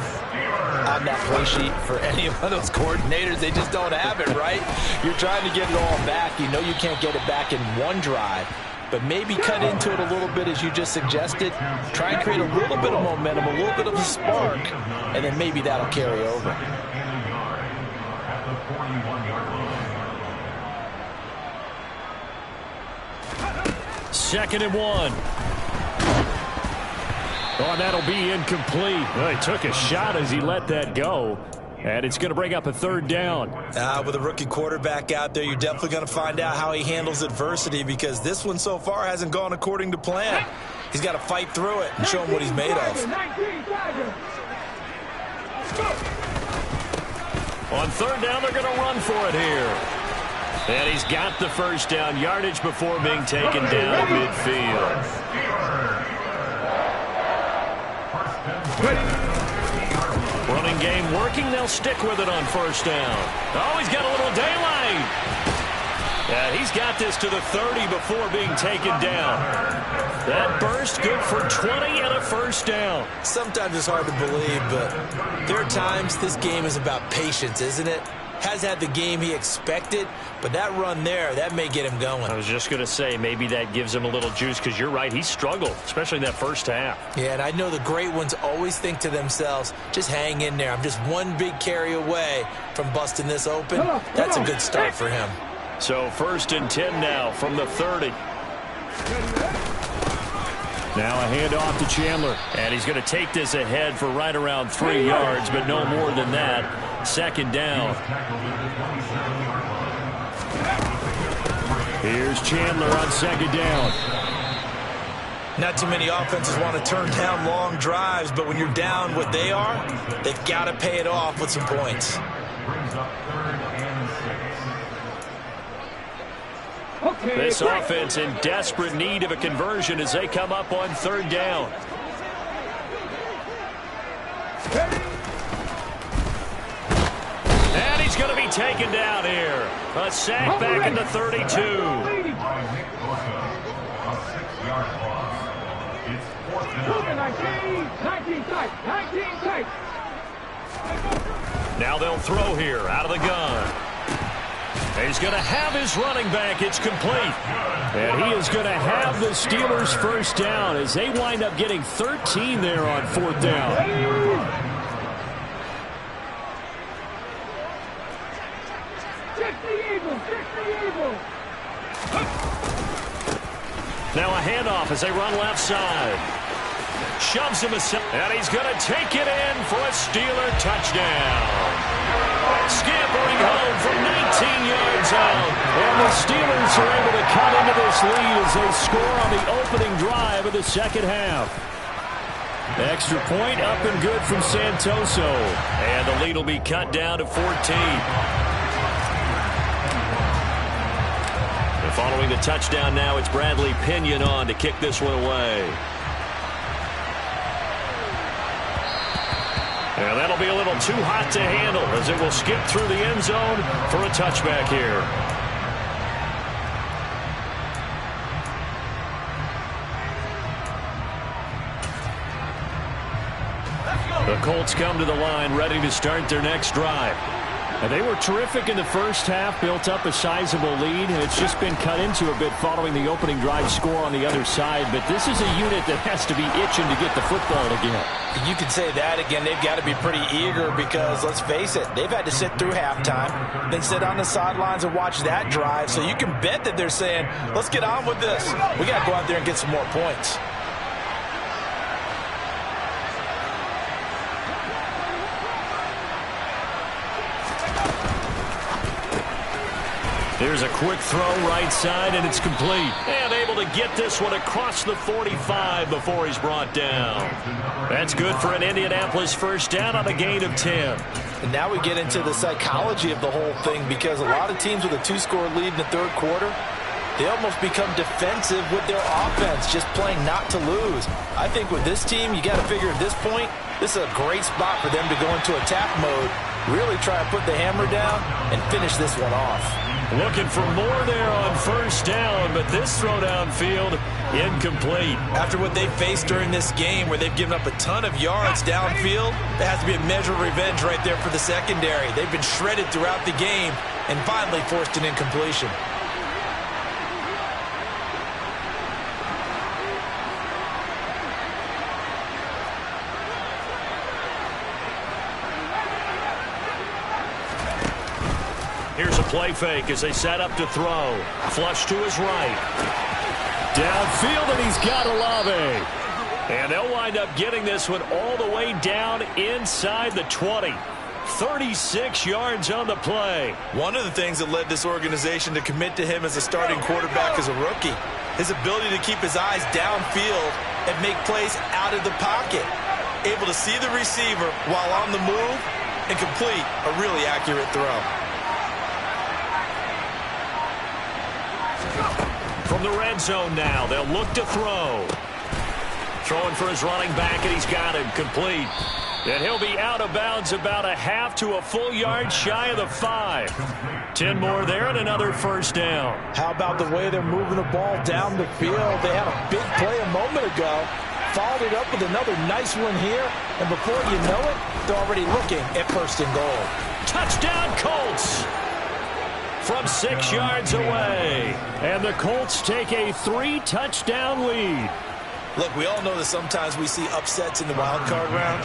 on that play sheet for any of those coordinators? They just don't have it, right? You're trying to get it all back. You know you can't get it back in one drive. But maybe cut into it a little bit as you just suggested. Try and create a little bit of momentum, a little bit of a spark, and then maybe that'll carry over. Second and 1. Oh, and that'll be incomplete. Well, he took a shot as he let that go. And it's going to bring up a third down. With a rookie quarterback out there, you're definitely going to find out how he handles adversity, because this one so far hasn't gone according to plan. He's got to fight through it and show him what he's made of. On third down, they're going to run for it here. And he's got the first down yardage before being taken down at midfield. Running game working. They'll stick with it on first down. Oh, he's got a little daylight. Yeah, he's got this to the 30 before being taken down. That burst good for 20 and a first down. Sometimes it's hard to believe, but there are times this game is about patience, isn't it? Has had the game he expected, but that run there, that may get him going. I was just going to say, maybe that gives him a little juice, because you're right, he struggled, especially in that first half. Yeah, and I know the great ones always think to themselves, just hang in there. I'm just one big carry away from busting this open. That's a good start for him. So 1st and 10 now from the 30. Now a handoff to Chandler. And he's going to take this ahead for right around 3 yards, but no more than that. Second down. Here's Chandler on second down. Not too many offenses want to turn down long drives, but when you're down what they are, they've got to pay it off with some points. This offense in desperate need of a conversion as they come up on third down. And he's going to be taken down here. A sack back at the 32. Now they'll throw here out of the gun. He's going to have his running back. It's complete. And he is going to have the Steelers' first down as they wind up getting 13 there on fourth down. Now a handoff as they run left side. Shoves him aside. And he's going to take it in for a Steeler touchdown. Scampering home from 19 yards out. And the Steelers are able to cut into this lead as they score on the opening drive of the second half. Extra point up and good from Santoso. And the lead will be cut down to 14. And following the touchdown now, it's Bradley Pinion on to kick this one away. And that'll be a little too hot to handle as it will skip through the end zone for a touchback here. The Colts come to the line ready to start their next drive. And they were terrific in the first half, built up a sizable lead, and it's just been cut into a bit following the opening drive score on the other side. But this is a unit that has to be itching to get the football again. You can say that again. They've got to be pretty eager because, let's face it, they've had to sit through halftime, then sit on the sidelines and watch that drive. So you can bet that they're saying, let's get on with this. We got to go out there and get some more points. There's a quick throw right side, and it's complete. And able to get this one across the 45 before he's brought down. That's good for an Indianapolis first down on a gain of 10. And now we get into the psychology of the whole thing because a lot of teams with a 2-score lead in the third quarter, they almost become defensive with their offense, just playing not to lose. I think with this team, you got to figure at this point, this is a great spot for them to go into attack mode, really try and put the hammer down and finish this one off. Looking for more there on first down, but this throw downfield incomplete. After what they faced during this game where they've given up a ton of yards downfield, there has to be a measure of revenge right there for the secondary. They've been shredded throughout the game and finally forced an incompletion. Here's a play fake as they set up to throw. Flush to his right. Downfield, and he's got Olave. And they'll wind up getting this one all the way down inside the 20. 36 yards on the play. One of the things that led this organization to commit to him as a starting quarterback as a rookie, his ability to keep his eyes downfield and make plays out of the pocket. Able to see the receiver while on the move and complete a really accurate throw. From the red zone now, they'll look to throw. Throwing for his running back, and he's got him complete. And he'll be out of bounds about a half to a full yard shy of the 5. 10 more there and another first down. How about the way they're moving the ball down the field? They had a big play a moment ago. Followed it up with another nice one here. And before you know it, they're already looking at first and goal. Touchdown, Colts! From 6 yards away. And the Colts take a 3-touchdown lead. Look, we all know that sometimes we see upsets in the wild card round.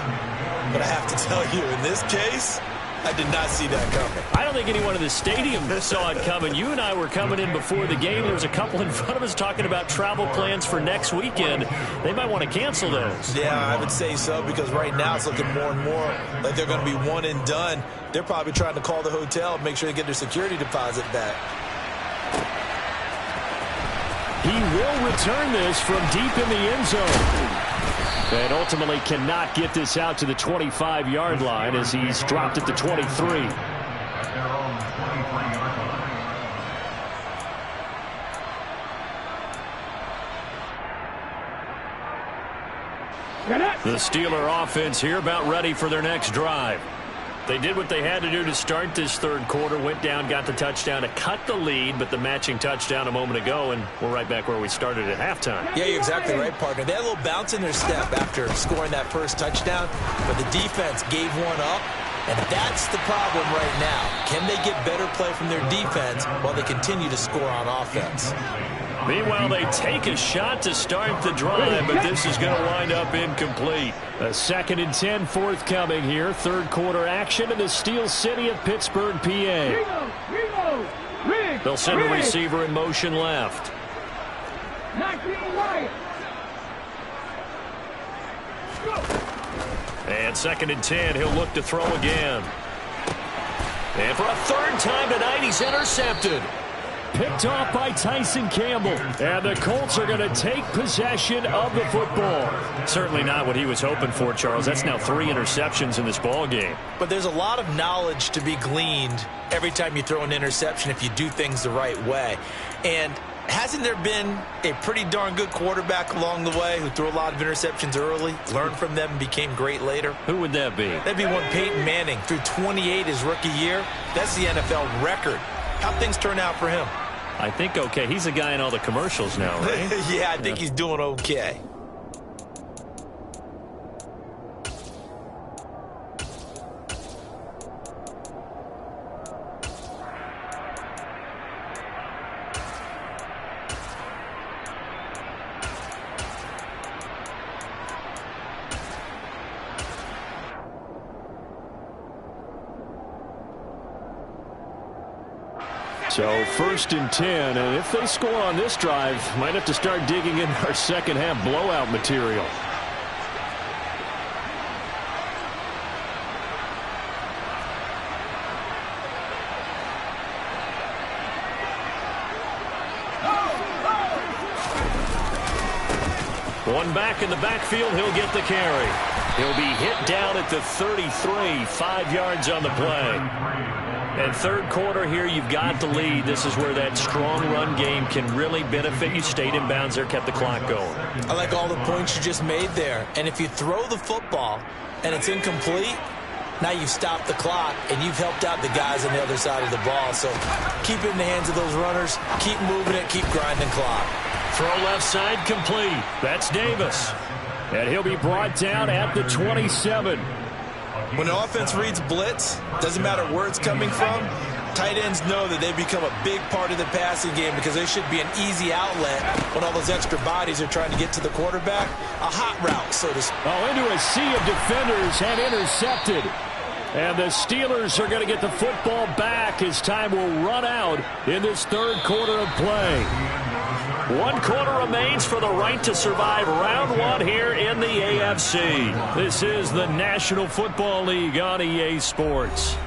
But I have to tell you, in this case, I did not see that coming. I don't think anyone in the stadium saw it coming. You and I were coming in before the game. There was a couple in front of us talking about travel plans for next weekend. They might want to cancel those. Yeah, I would say so, because right now it's looking more and more like they're going to be one and done. They're probably trying to call the hotel and make sure they get their security deposit back. He will return this from deep in the end zone. And ultimately cannot get this out to the 25-yard line as he's dropped at the 23. The Steeler offense here about ready for their next drive. They did what they had to do to start this third quarter, went down, got the touchdown to cut the lead, but the matching touchdown a moment ago, and we're right back where we started at halftime. Yeah, you're exactly right, partner. They had a little bounce in their step after scoring that first touchdown, but the defense gave one up, and that's the problem right now. Can they get better play from their defense while they continue to score on offense? Meanwhile, they take a shot to start the drive, but this is going to wind up incomplete. A 2nd and 10 forthcoming here. Third quarter action in the Steel City of Pittsburgh, PA. They'll send a receiver in motion left. And 2nd and 10, he'll look to throw again. And for a third time tonight, he's intercepted. Picked off by Tyson Campbell. And the Colts are going to take possession of the football. Certainly not what he was hoping for, Charles. That's now 3 interceptions in this ball game. But there's a lot of knowledge to be gleaned every time you throw an interception if you do things the right way. And Hasn't there been a pretty darn good quarterback along the way who threw a lot of interceptions early, learned from them, and became great later? Who would that be? That'd be one Peyton Manning, threw 28 his rookie year. That's the NFL record. How'd things turn out for him? I think okay. He's a guy in all the commercials now, right? Yeah, I think he's doing okay. So 1st and 10, and if they score on this drive, might have to start digging in our second half blowout material. One back in the backfield, he'll get the carry. He'll be hit down at the 33, 5 yards on the play. And third quarter here, you've got the lead. This is where that strong run game can really benefit you. Stayed in bounds there, kept the clock going. I like all the points you just made there. And if you throw the football and it's incomplete, now you've stopped the clock and you've helped out the guys on the other side of the ball. So keep it in the hands of those runners. Keep moving it. Keep grinding clock. Throw left side complete. That's Davis. And he'll be brought down at the 27. When the offense reads blitz, doesn't matter where it's coming from, tight ends know that they become a big part of the passing game because they should be an easy outlet when all those extra bodies are trying to get to the quarterback. A hot route, so to speak. Oh, into a sea of defenders and intercepted. And the Steelers are going to get the football back as time will run out in this third quarter of play. 1 quarter remains for the right to survive round 1 here in the AFC. This is the National Football League on EA Sports.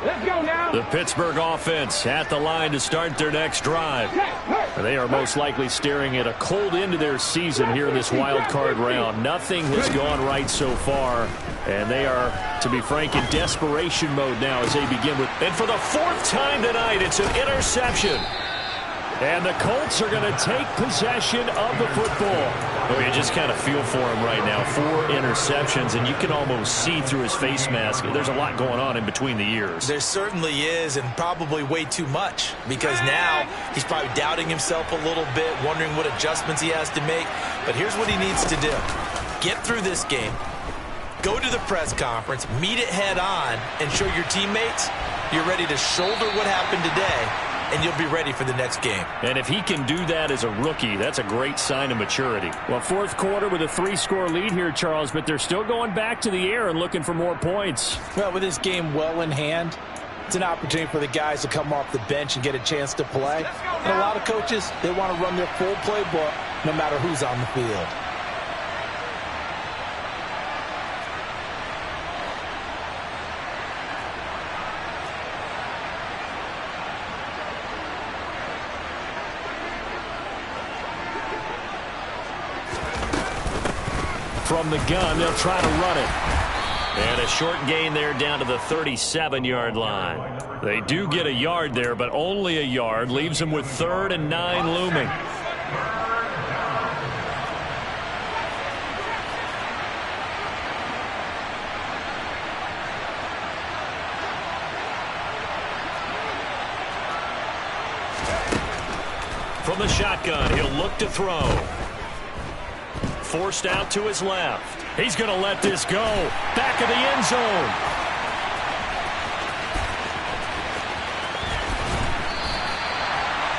Let's go now. The Pittsburgh offense at the line to start their next drive. They are most likely staring at a cold end to their season here in this wild card round. Nothing has gone right so far, and they are, to be frank, in desperation mode now as they begin with. And for the 4th time tonight, it's an interception. And the Colts are going to take possession of the football. Oh, you just kind of feel for him right now. 4 interceptions, and you can almost see through his face mask. There's a lot going on in between the ears. There certainly is, and probably way too much, because now he's probably doubting himself a little bit, wondering what adjustments he has to make. But here's what he needs to do. Get through this game, go to the press conference, meet it head on, and show your teammates you're ready to shoulder what happened today, and you'll be ready for the next game. And if he can do that as a rookie, that's a great sign of maturity. Well, 4th quarter with a 3-score lead here, Charles, but they're still going back to the air and looking for more points. Well, with this game well in hand, it's an opportunity for the guys to come off the bench and get a chance to play. And a lot of coaches, they want to run their full playbook no matter who's on the field. From the gun, they'll try to run it. And a short gain there down to the 37-yard line. They do get a yard there, but only a yard. Leaves them with 3rd and 9 looming. From the shotgun, he'll look to throw. Forced out to his left. He's going to let this go. Back of the end zone.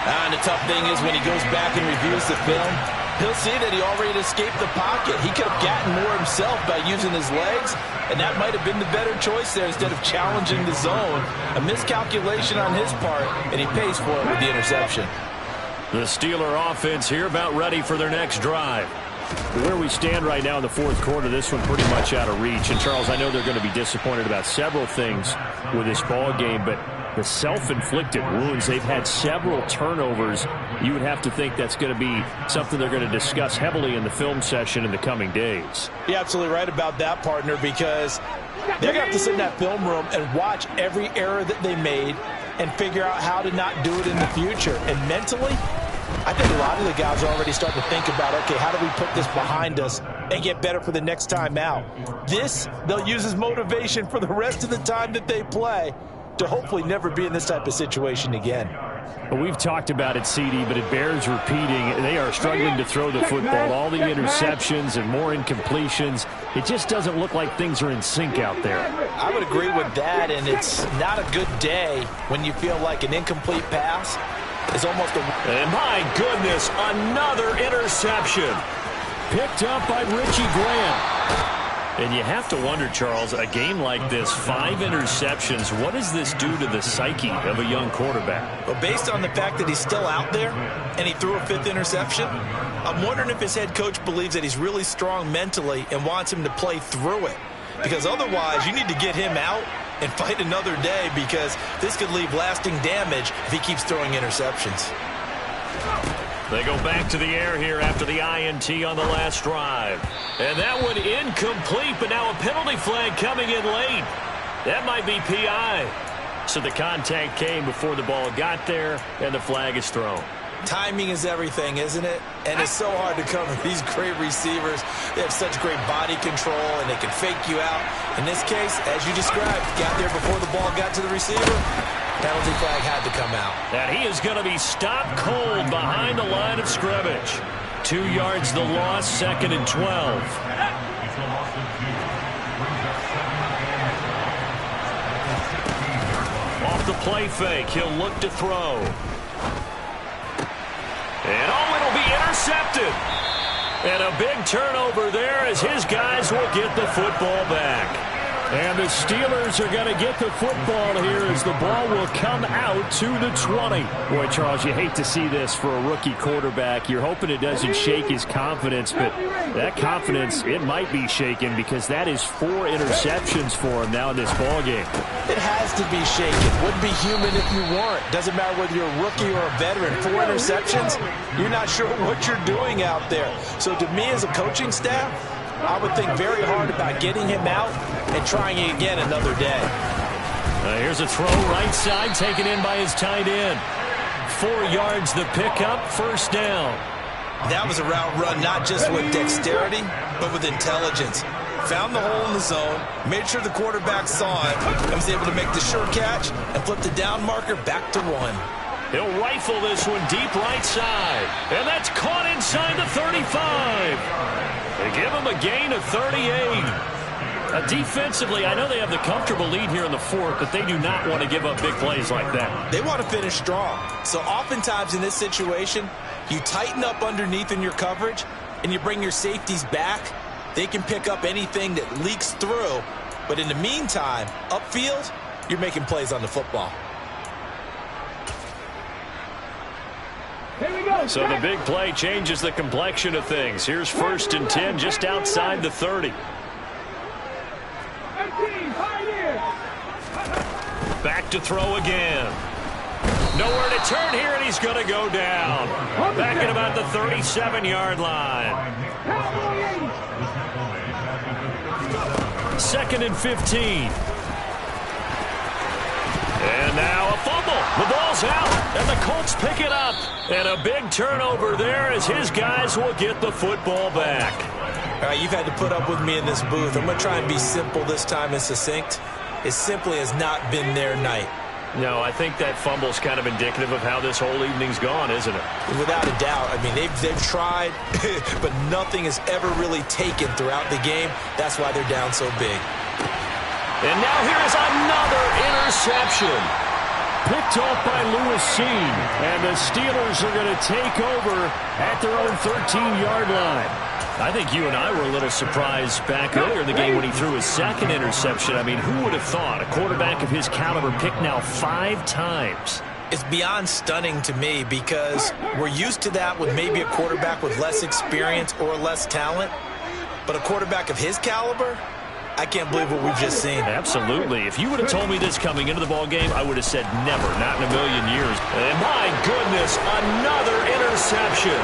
And the tough thing is when he goes back and reviews the film, he'll see that he already escaped the pocket. He could have gotten more himself by using his legs, and that might have been the better choice there instead of challenging the zone. A miscalculation on his part, and he pays for it with the interception. The Steeler offense here about ready for their next drive. Where we stand right now in the fourth quarter, this one pretty much out of reach. And, Charles, I know they're going to be disappointed about several things with this ball game, but the self-inflicted wounds, they've had several turnovers. You would have to think that's going to be something they're going to discuss heavily in the film session in the coming days. You're absolutely right about that, partner, because they're going to have to sit in that film room and watch every error that they made and figure out how to not do it in the future. And mentally, I think a lot of the guys are already starting to think about, okay, how do we put this behind us and get better for the next time out? This, they'll use as motivation for the rest of the time that they play to hopefully never be in this type of situation again. Well, we've talked about it, CD, but it bears repeating. They are struggling to throw the football. All the interceptions and more incompletions. It just doesn't look like things are in sync out there. I would agree with that, and it's not a good day when you feel like an incomplete pass is almost a... And my goodness, another interception. Picked up by Richie Grant. And you have to wonder, Charles, a game like this, 5 interceptions, what does this do to the psyche of a young quarterback? Well, based on the fact that he's still out there and he threw a 5th interception, I'm wondering if his head coach believes that he's really strong mentally and wants him to play through it. Because otherwise, you need to get him out and fight another day, because this could leave lasting damage if he keeps throwing interceptions. They go back to the air here after the INT on the last drive. And that one incomplete, but now a penalty flag coming in late. That might be PI. So the contact came before the ball got there, and the flag is thrown. Timing is everything, isn't it? And it's so hard to cover these great receivers. They have such great body control, and they can fake you out. In this case, as you described, got there before the ball got to the receiver. Penalty flag had to come out. And he is going to be stopped cold behind the line of scrimmage. 2 yards the loss, 2nd and 12. Off the play fake, he'll look to throw. And it'll be intercepted. And a big turnover there as his guys will get the football back. And the Steelers are going to get the football here as the ball will come out to the 20. Boy, Charles, you hate to see this for a rookie quarterback. You're hoping it doesn't shake his confidence, but that confidence, it might be shaken because that is 4 interceptions for him now in this ball game. It has to be shaken. Wouldn't be human if you weren't. Doesn't matter whether you're a rookie or a veteran. 4 interceptions, you're not sure what you're doing out there. So to me as a coaching staff, I would think very hard about getting him out and trying it again another day. Here's a throw right side taken in by his tight end. 4 yards the pickup, 1st down. That was a route run not just with dexterity, but with intelligence. Found the hole in the zone, made sure the quarterback saw it, and was able to make the sure catch and flip the down marker back to 1. He'll rifle this one deep right side. And that's caught inside the 35. They give him a gain of 38. Defensively, I know they have the comfortable lead here in the 4th, but they do not want to give up big plays like that. They want to finish strong. So oftentimes in this situation, you tighten up underneath in your coverage, and you bring your safeties back. They can pick up anything that leaks through. But in the meantime, upfield, you're making plays on the football. So the big play changes the complexion of things. Here's 1st and 10 just outside the 30. Back to throw again. Nowhere to turn here, and he's going to go down. Back at about the 37-yard line. 2nd and 15. And now a fumble. The ball's out, and the Colts pick it up. And a big turnover there as his guys will get the football back. All right, you've had to put up with me in this booth. I'm going to try and be simple this time and succinct. It simply has not been their night. No, I think that fumble's kind of indicative of how this whole evening's gone, isn't it? Without a doubt. I mean, they've tried, but nothing has ever really taken throughout the game. That's why they're down so big. And now here is another interception. Picked off by Lewis Seen. And the Steelers are going to take over at their own 13-yard line. I think you and I were a little surprised back earlier in the game when he threw his 2nd interception. I mean, who would have thought a quarterback of his caliber picked now 5 times It's beyond stunning to me because we're used to that with maybe a quarterback with less experience or less talent. But a quarterback of his caliber, I can't believe what we've just seen. Absolutely. If you would have told me this coming into the ballgame, I would have said never, not in a million years. And my goodness, another interception.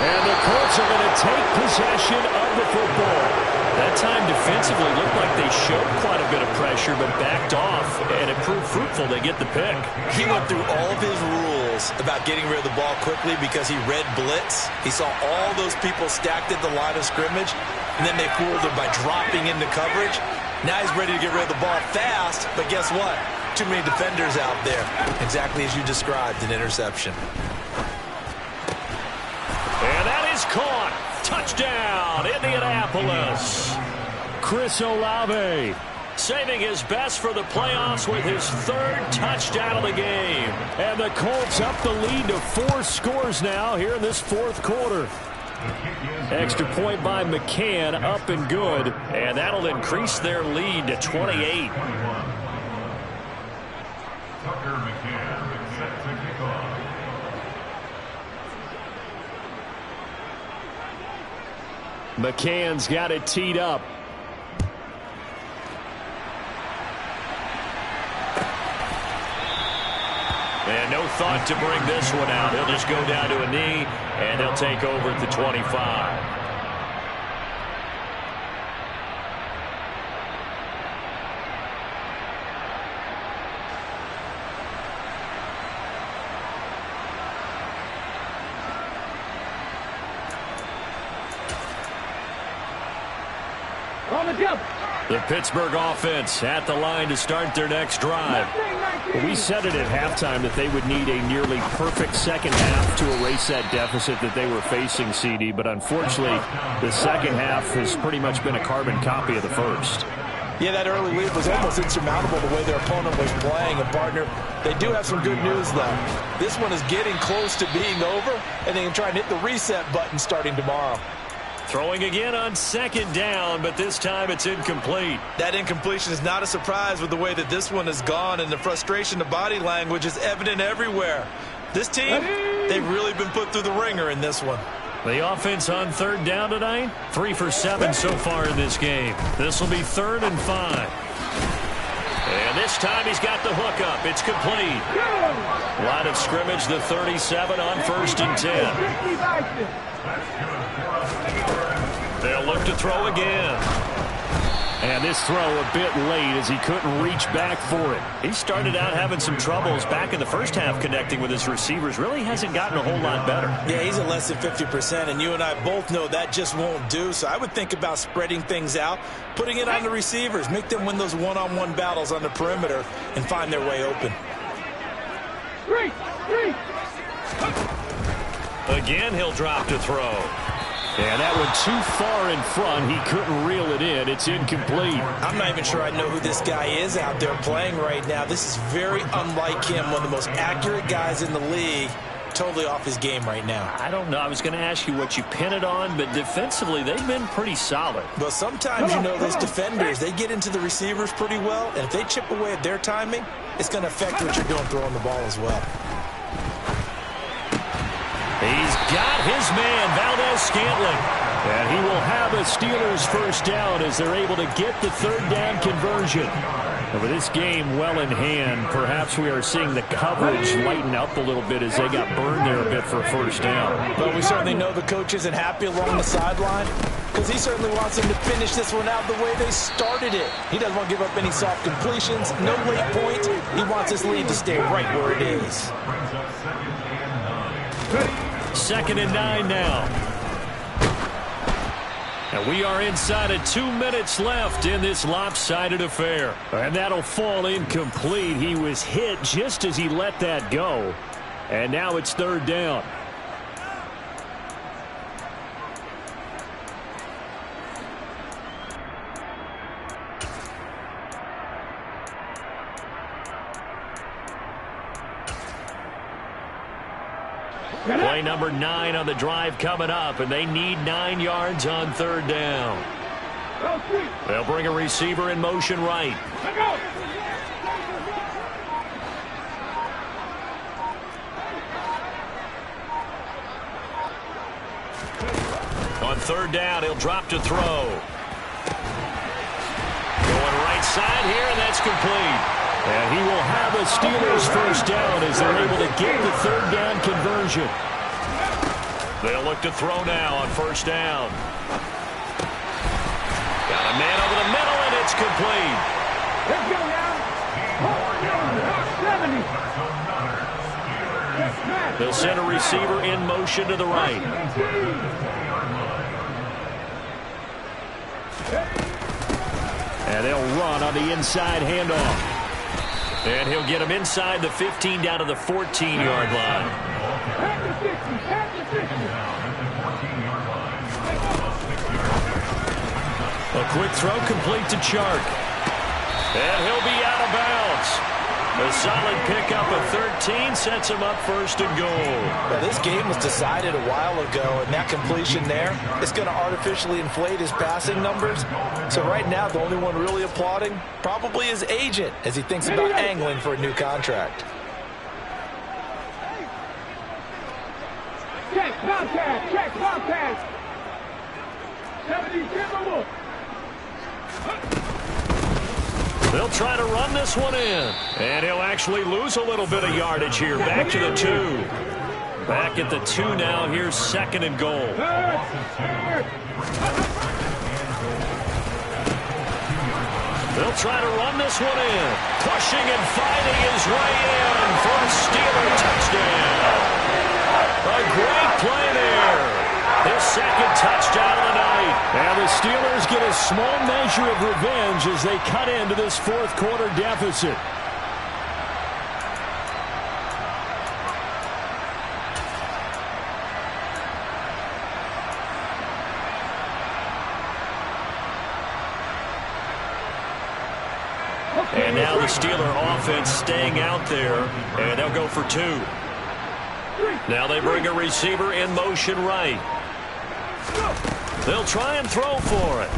And the Colts are going to take possession of the football. That time defensively looked like they showed quite a bit of pressure but backed off, and it proved fruitful. They get the pick. He went through all of his rules about getting rid of the ball quickly because he read blitz. He saw all those people stacked at the line of scrimmage, and then they fooled him by dropping into coverage. Now he's ready to get rid of the ball fast, but guess what? Too many defenders out there. Exactly as you described, an interception. And that is caught. Touchdown, Indianapolis. Chris Olave saving his best for the playoffs with his third touchdown of the game. And the Colts up the lead to 4 scores now here in this fourth quarter. Extra point by McCann, up and good. And that'll increase their lead to 28. McCann's got it teed up. And no thought to bring this one out. He'll just go down to a knee, and they'll take over at the 25. The Pittsburgh offense at the line to start their next drive. We said it at halftime that they would need a nearly perfect second half to erase that deficit that they were facing, CD, but unfortunately the second half has pretty much been a carbon copy of the first. Yeah, that early lead was almost insurmountable the way their opponent was playing. And, partner, they do have some good news, though. This one is getting close to being over, and they can try and hit the reset button starting tomorrow. Throwing again on second down, but this time it's incomplete. That incompletion is not a surprise with the way that this one has gone, and the frustration of body language is evident everywhere. This team, they've really been put through the ringer in this one. The offense on third down tonight, 3 for 7 so far in this game. This will be 3rd and 5. And this time he's got the hook up. It's complete. Line of scrimmage, the 37 on 1st and 10. They'll look to throw again. And this throw a bit late as he couldn't reach back for it. He started out having some troubles back in the first half connecting with his receivers. Really hasn't gotten a whole lot better. Yeah, he's at less than 50%, and you and I both know that just won't do. So I would think about spreading things out, putting it on the receivers, make them win those one-on-one battles on the perimeter and find their way open. Again, he'll drop to throw. And that one too far in front. He couldn't reel it in. It's incomplete. I'm not even sure I know who this guy is out there playing right now. This is very unlike him, one of the most accurate guys in the league. Totally off his game right now. I don't know. I was going to ask you what you pin it on, but defensively, they've been pretty solid. Well, sometimes, you know, those defenders, they get into the receivers pretty well, and if they chip away at their timing, it's going to affect what you're doing throwing the ball as well. He's got his man, Valdez-Scantling. And he will have a Steelers first down as they're able to get the 3rd down conversion. And with this game well in hand, perhaps we are seeing the coverage lighten up a little bit as they got burned there a bit for a first down. But we certainly know the coach isn't happy along the sideline because he certainly wants them to finish this one out the way they started it. He doesn't want to give up any soft completions, no late points. He wants his lead to stay right where it is. 2nd and 9 now. And we are inside of 2 minutes left in this lopsided affair. And that'll fall incomplete. He was hit just as he let that go. And now it's 3rd down. Play number 9 on the drive coming up, and they need 9 yards on 3rd down. They'll bring a receiver in motion right. third down. He'll drop to throw. Going right side here, and that's complete. And he will have a Steelers first down as they're able to get the third down conversion. They'll look to throw now on first down. Got a man over the middle, and it's complete. Let's go now. 70. They'll send a receiver in motion to the right. And they'll run on the inside handoff. And he'll get him inside the 15 down to the 14-yard line. A quick throw complete to Chark. And he'll be out of bounds. A solid pickup of 13 sets him up first and goal. Well, this game was decided a while ago, and that completion there is going to artificially inflate his passing numbers. So right now, the only one really applauding probably his agent as he thinks about angling for a new contract. Check, Bobcat, check, Bobcat. 70, Timberwolf. They'll try to run this one in. And he'll actually lose a little bit of yardage here. Back to the 2. Back at the 2 now. Here's second and goal. They'll try to run this one in. Pushing and fighting his way in for a Steeler touchdown. A great play there. His second touchdown of the night. And the Steelers get a small measure of revenge as they cut into this fourth quarter deficit. And now the Steeler offense staying out there, and they'll go for 2. Now they bring a receiver in motion right. They'll try and throw for it.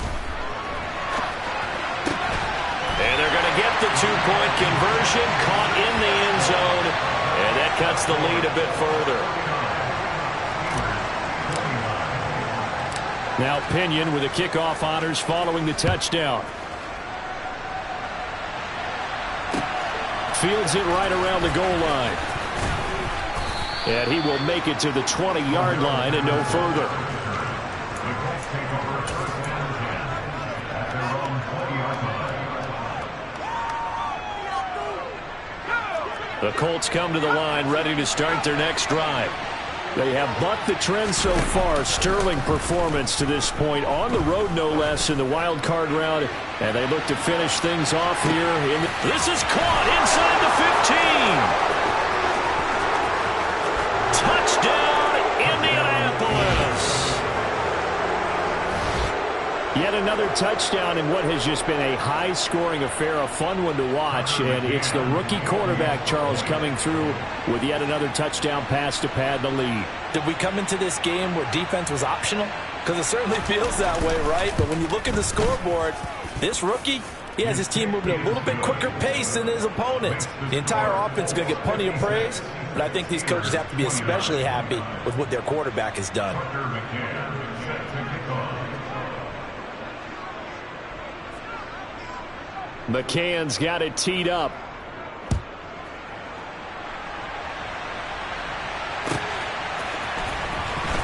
And they're going to get the 2-point conversion, caught in the end zone, and that cuts the lead a bit further. Now Pinion with the kickoff honors following the touchdown. Fields it right around the goal line. And he will make it to the 20-yard line and no further. The Colts come to the line ready to start their next drive. They have bucked the trend so far. Sterling performance to this point on the road, no less, in the wild card round. And they look to finish things off here. This is caught inside the 15. Touchdown, Indianapolis. Yet another touchdown in what has just been a high-scoring affair, a fun one to watch. And it's the rookie quarterback, Charles, coming through with yet another touchdown pass to pad the lead. Did we come into this game where defense was optional? Because it certainly feels that way, right? But when you look at the scoreboard, this rookie, he has his team moving at a little bit quicker pace than his opponents. The entire offense is going to get plenty of praise, but I think these coaches have to be especially happy with what their quarterback has done. McCann's got it teed up.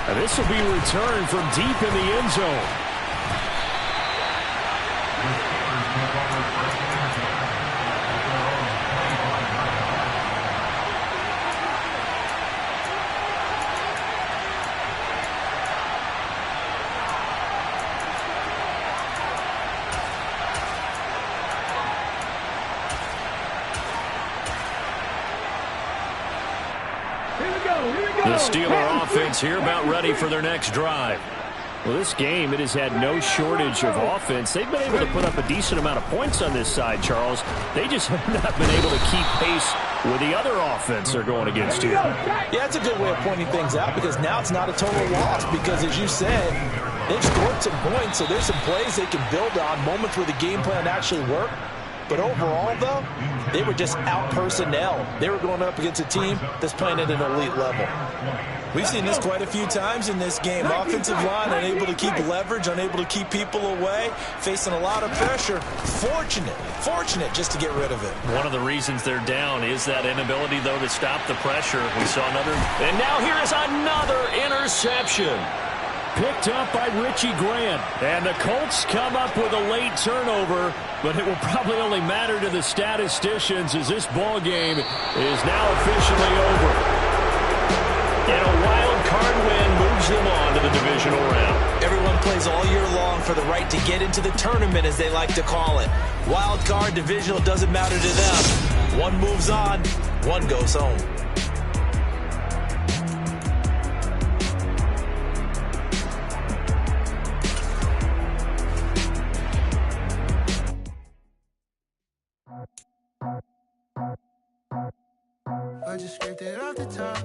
And this will be returned from deep in the end zone. The Steeler offense here about ready for their next drive. Well, this game, it has had no shortage of offense. They've been able to put up a decent amount of points on this side, Charles. They just have not been able to keep pace with the other offense they're going against here. Yeah, that's a good way of pointing things out because now it's not a total loss because, as you said, they've scored some points, so there's some plays they can build on, moments where the game plan actually worked. But overall, though, they were just out personnel. They were going up against a team that's playing at an elite level. We've seen this quite a few times in this game. Offensive line unable to keep leverage, unable to keep people away, facing a lot of pressure. Fortunate just to get rid of it. One of the reasons they're down is that inability, though, to stop the pressure. We saw another. And now here is another interception. Picked up by Richie Grant. And the Colts come up with a late turnover, but it will probably only matter to the statisticians as this ball game is now officially over. And a wild card win moves them on to the divisional round. Everyone plays all year long for the right to get into the tournament, as they like to call it. Wild card, divisional, doesn't matter to them. One moves on, one goes home. I just scraped it off the top.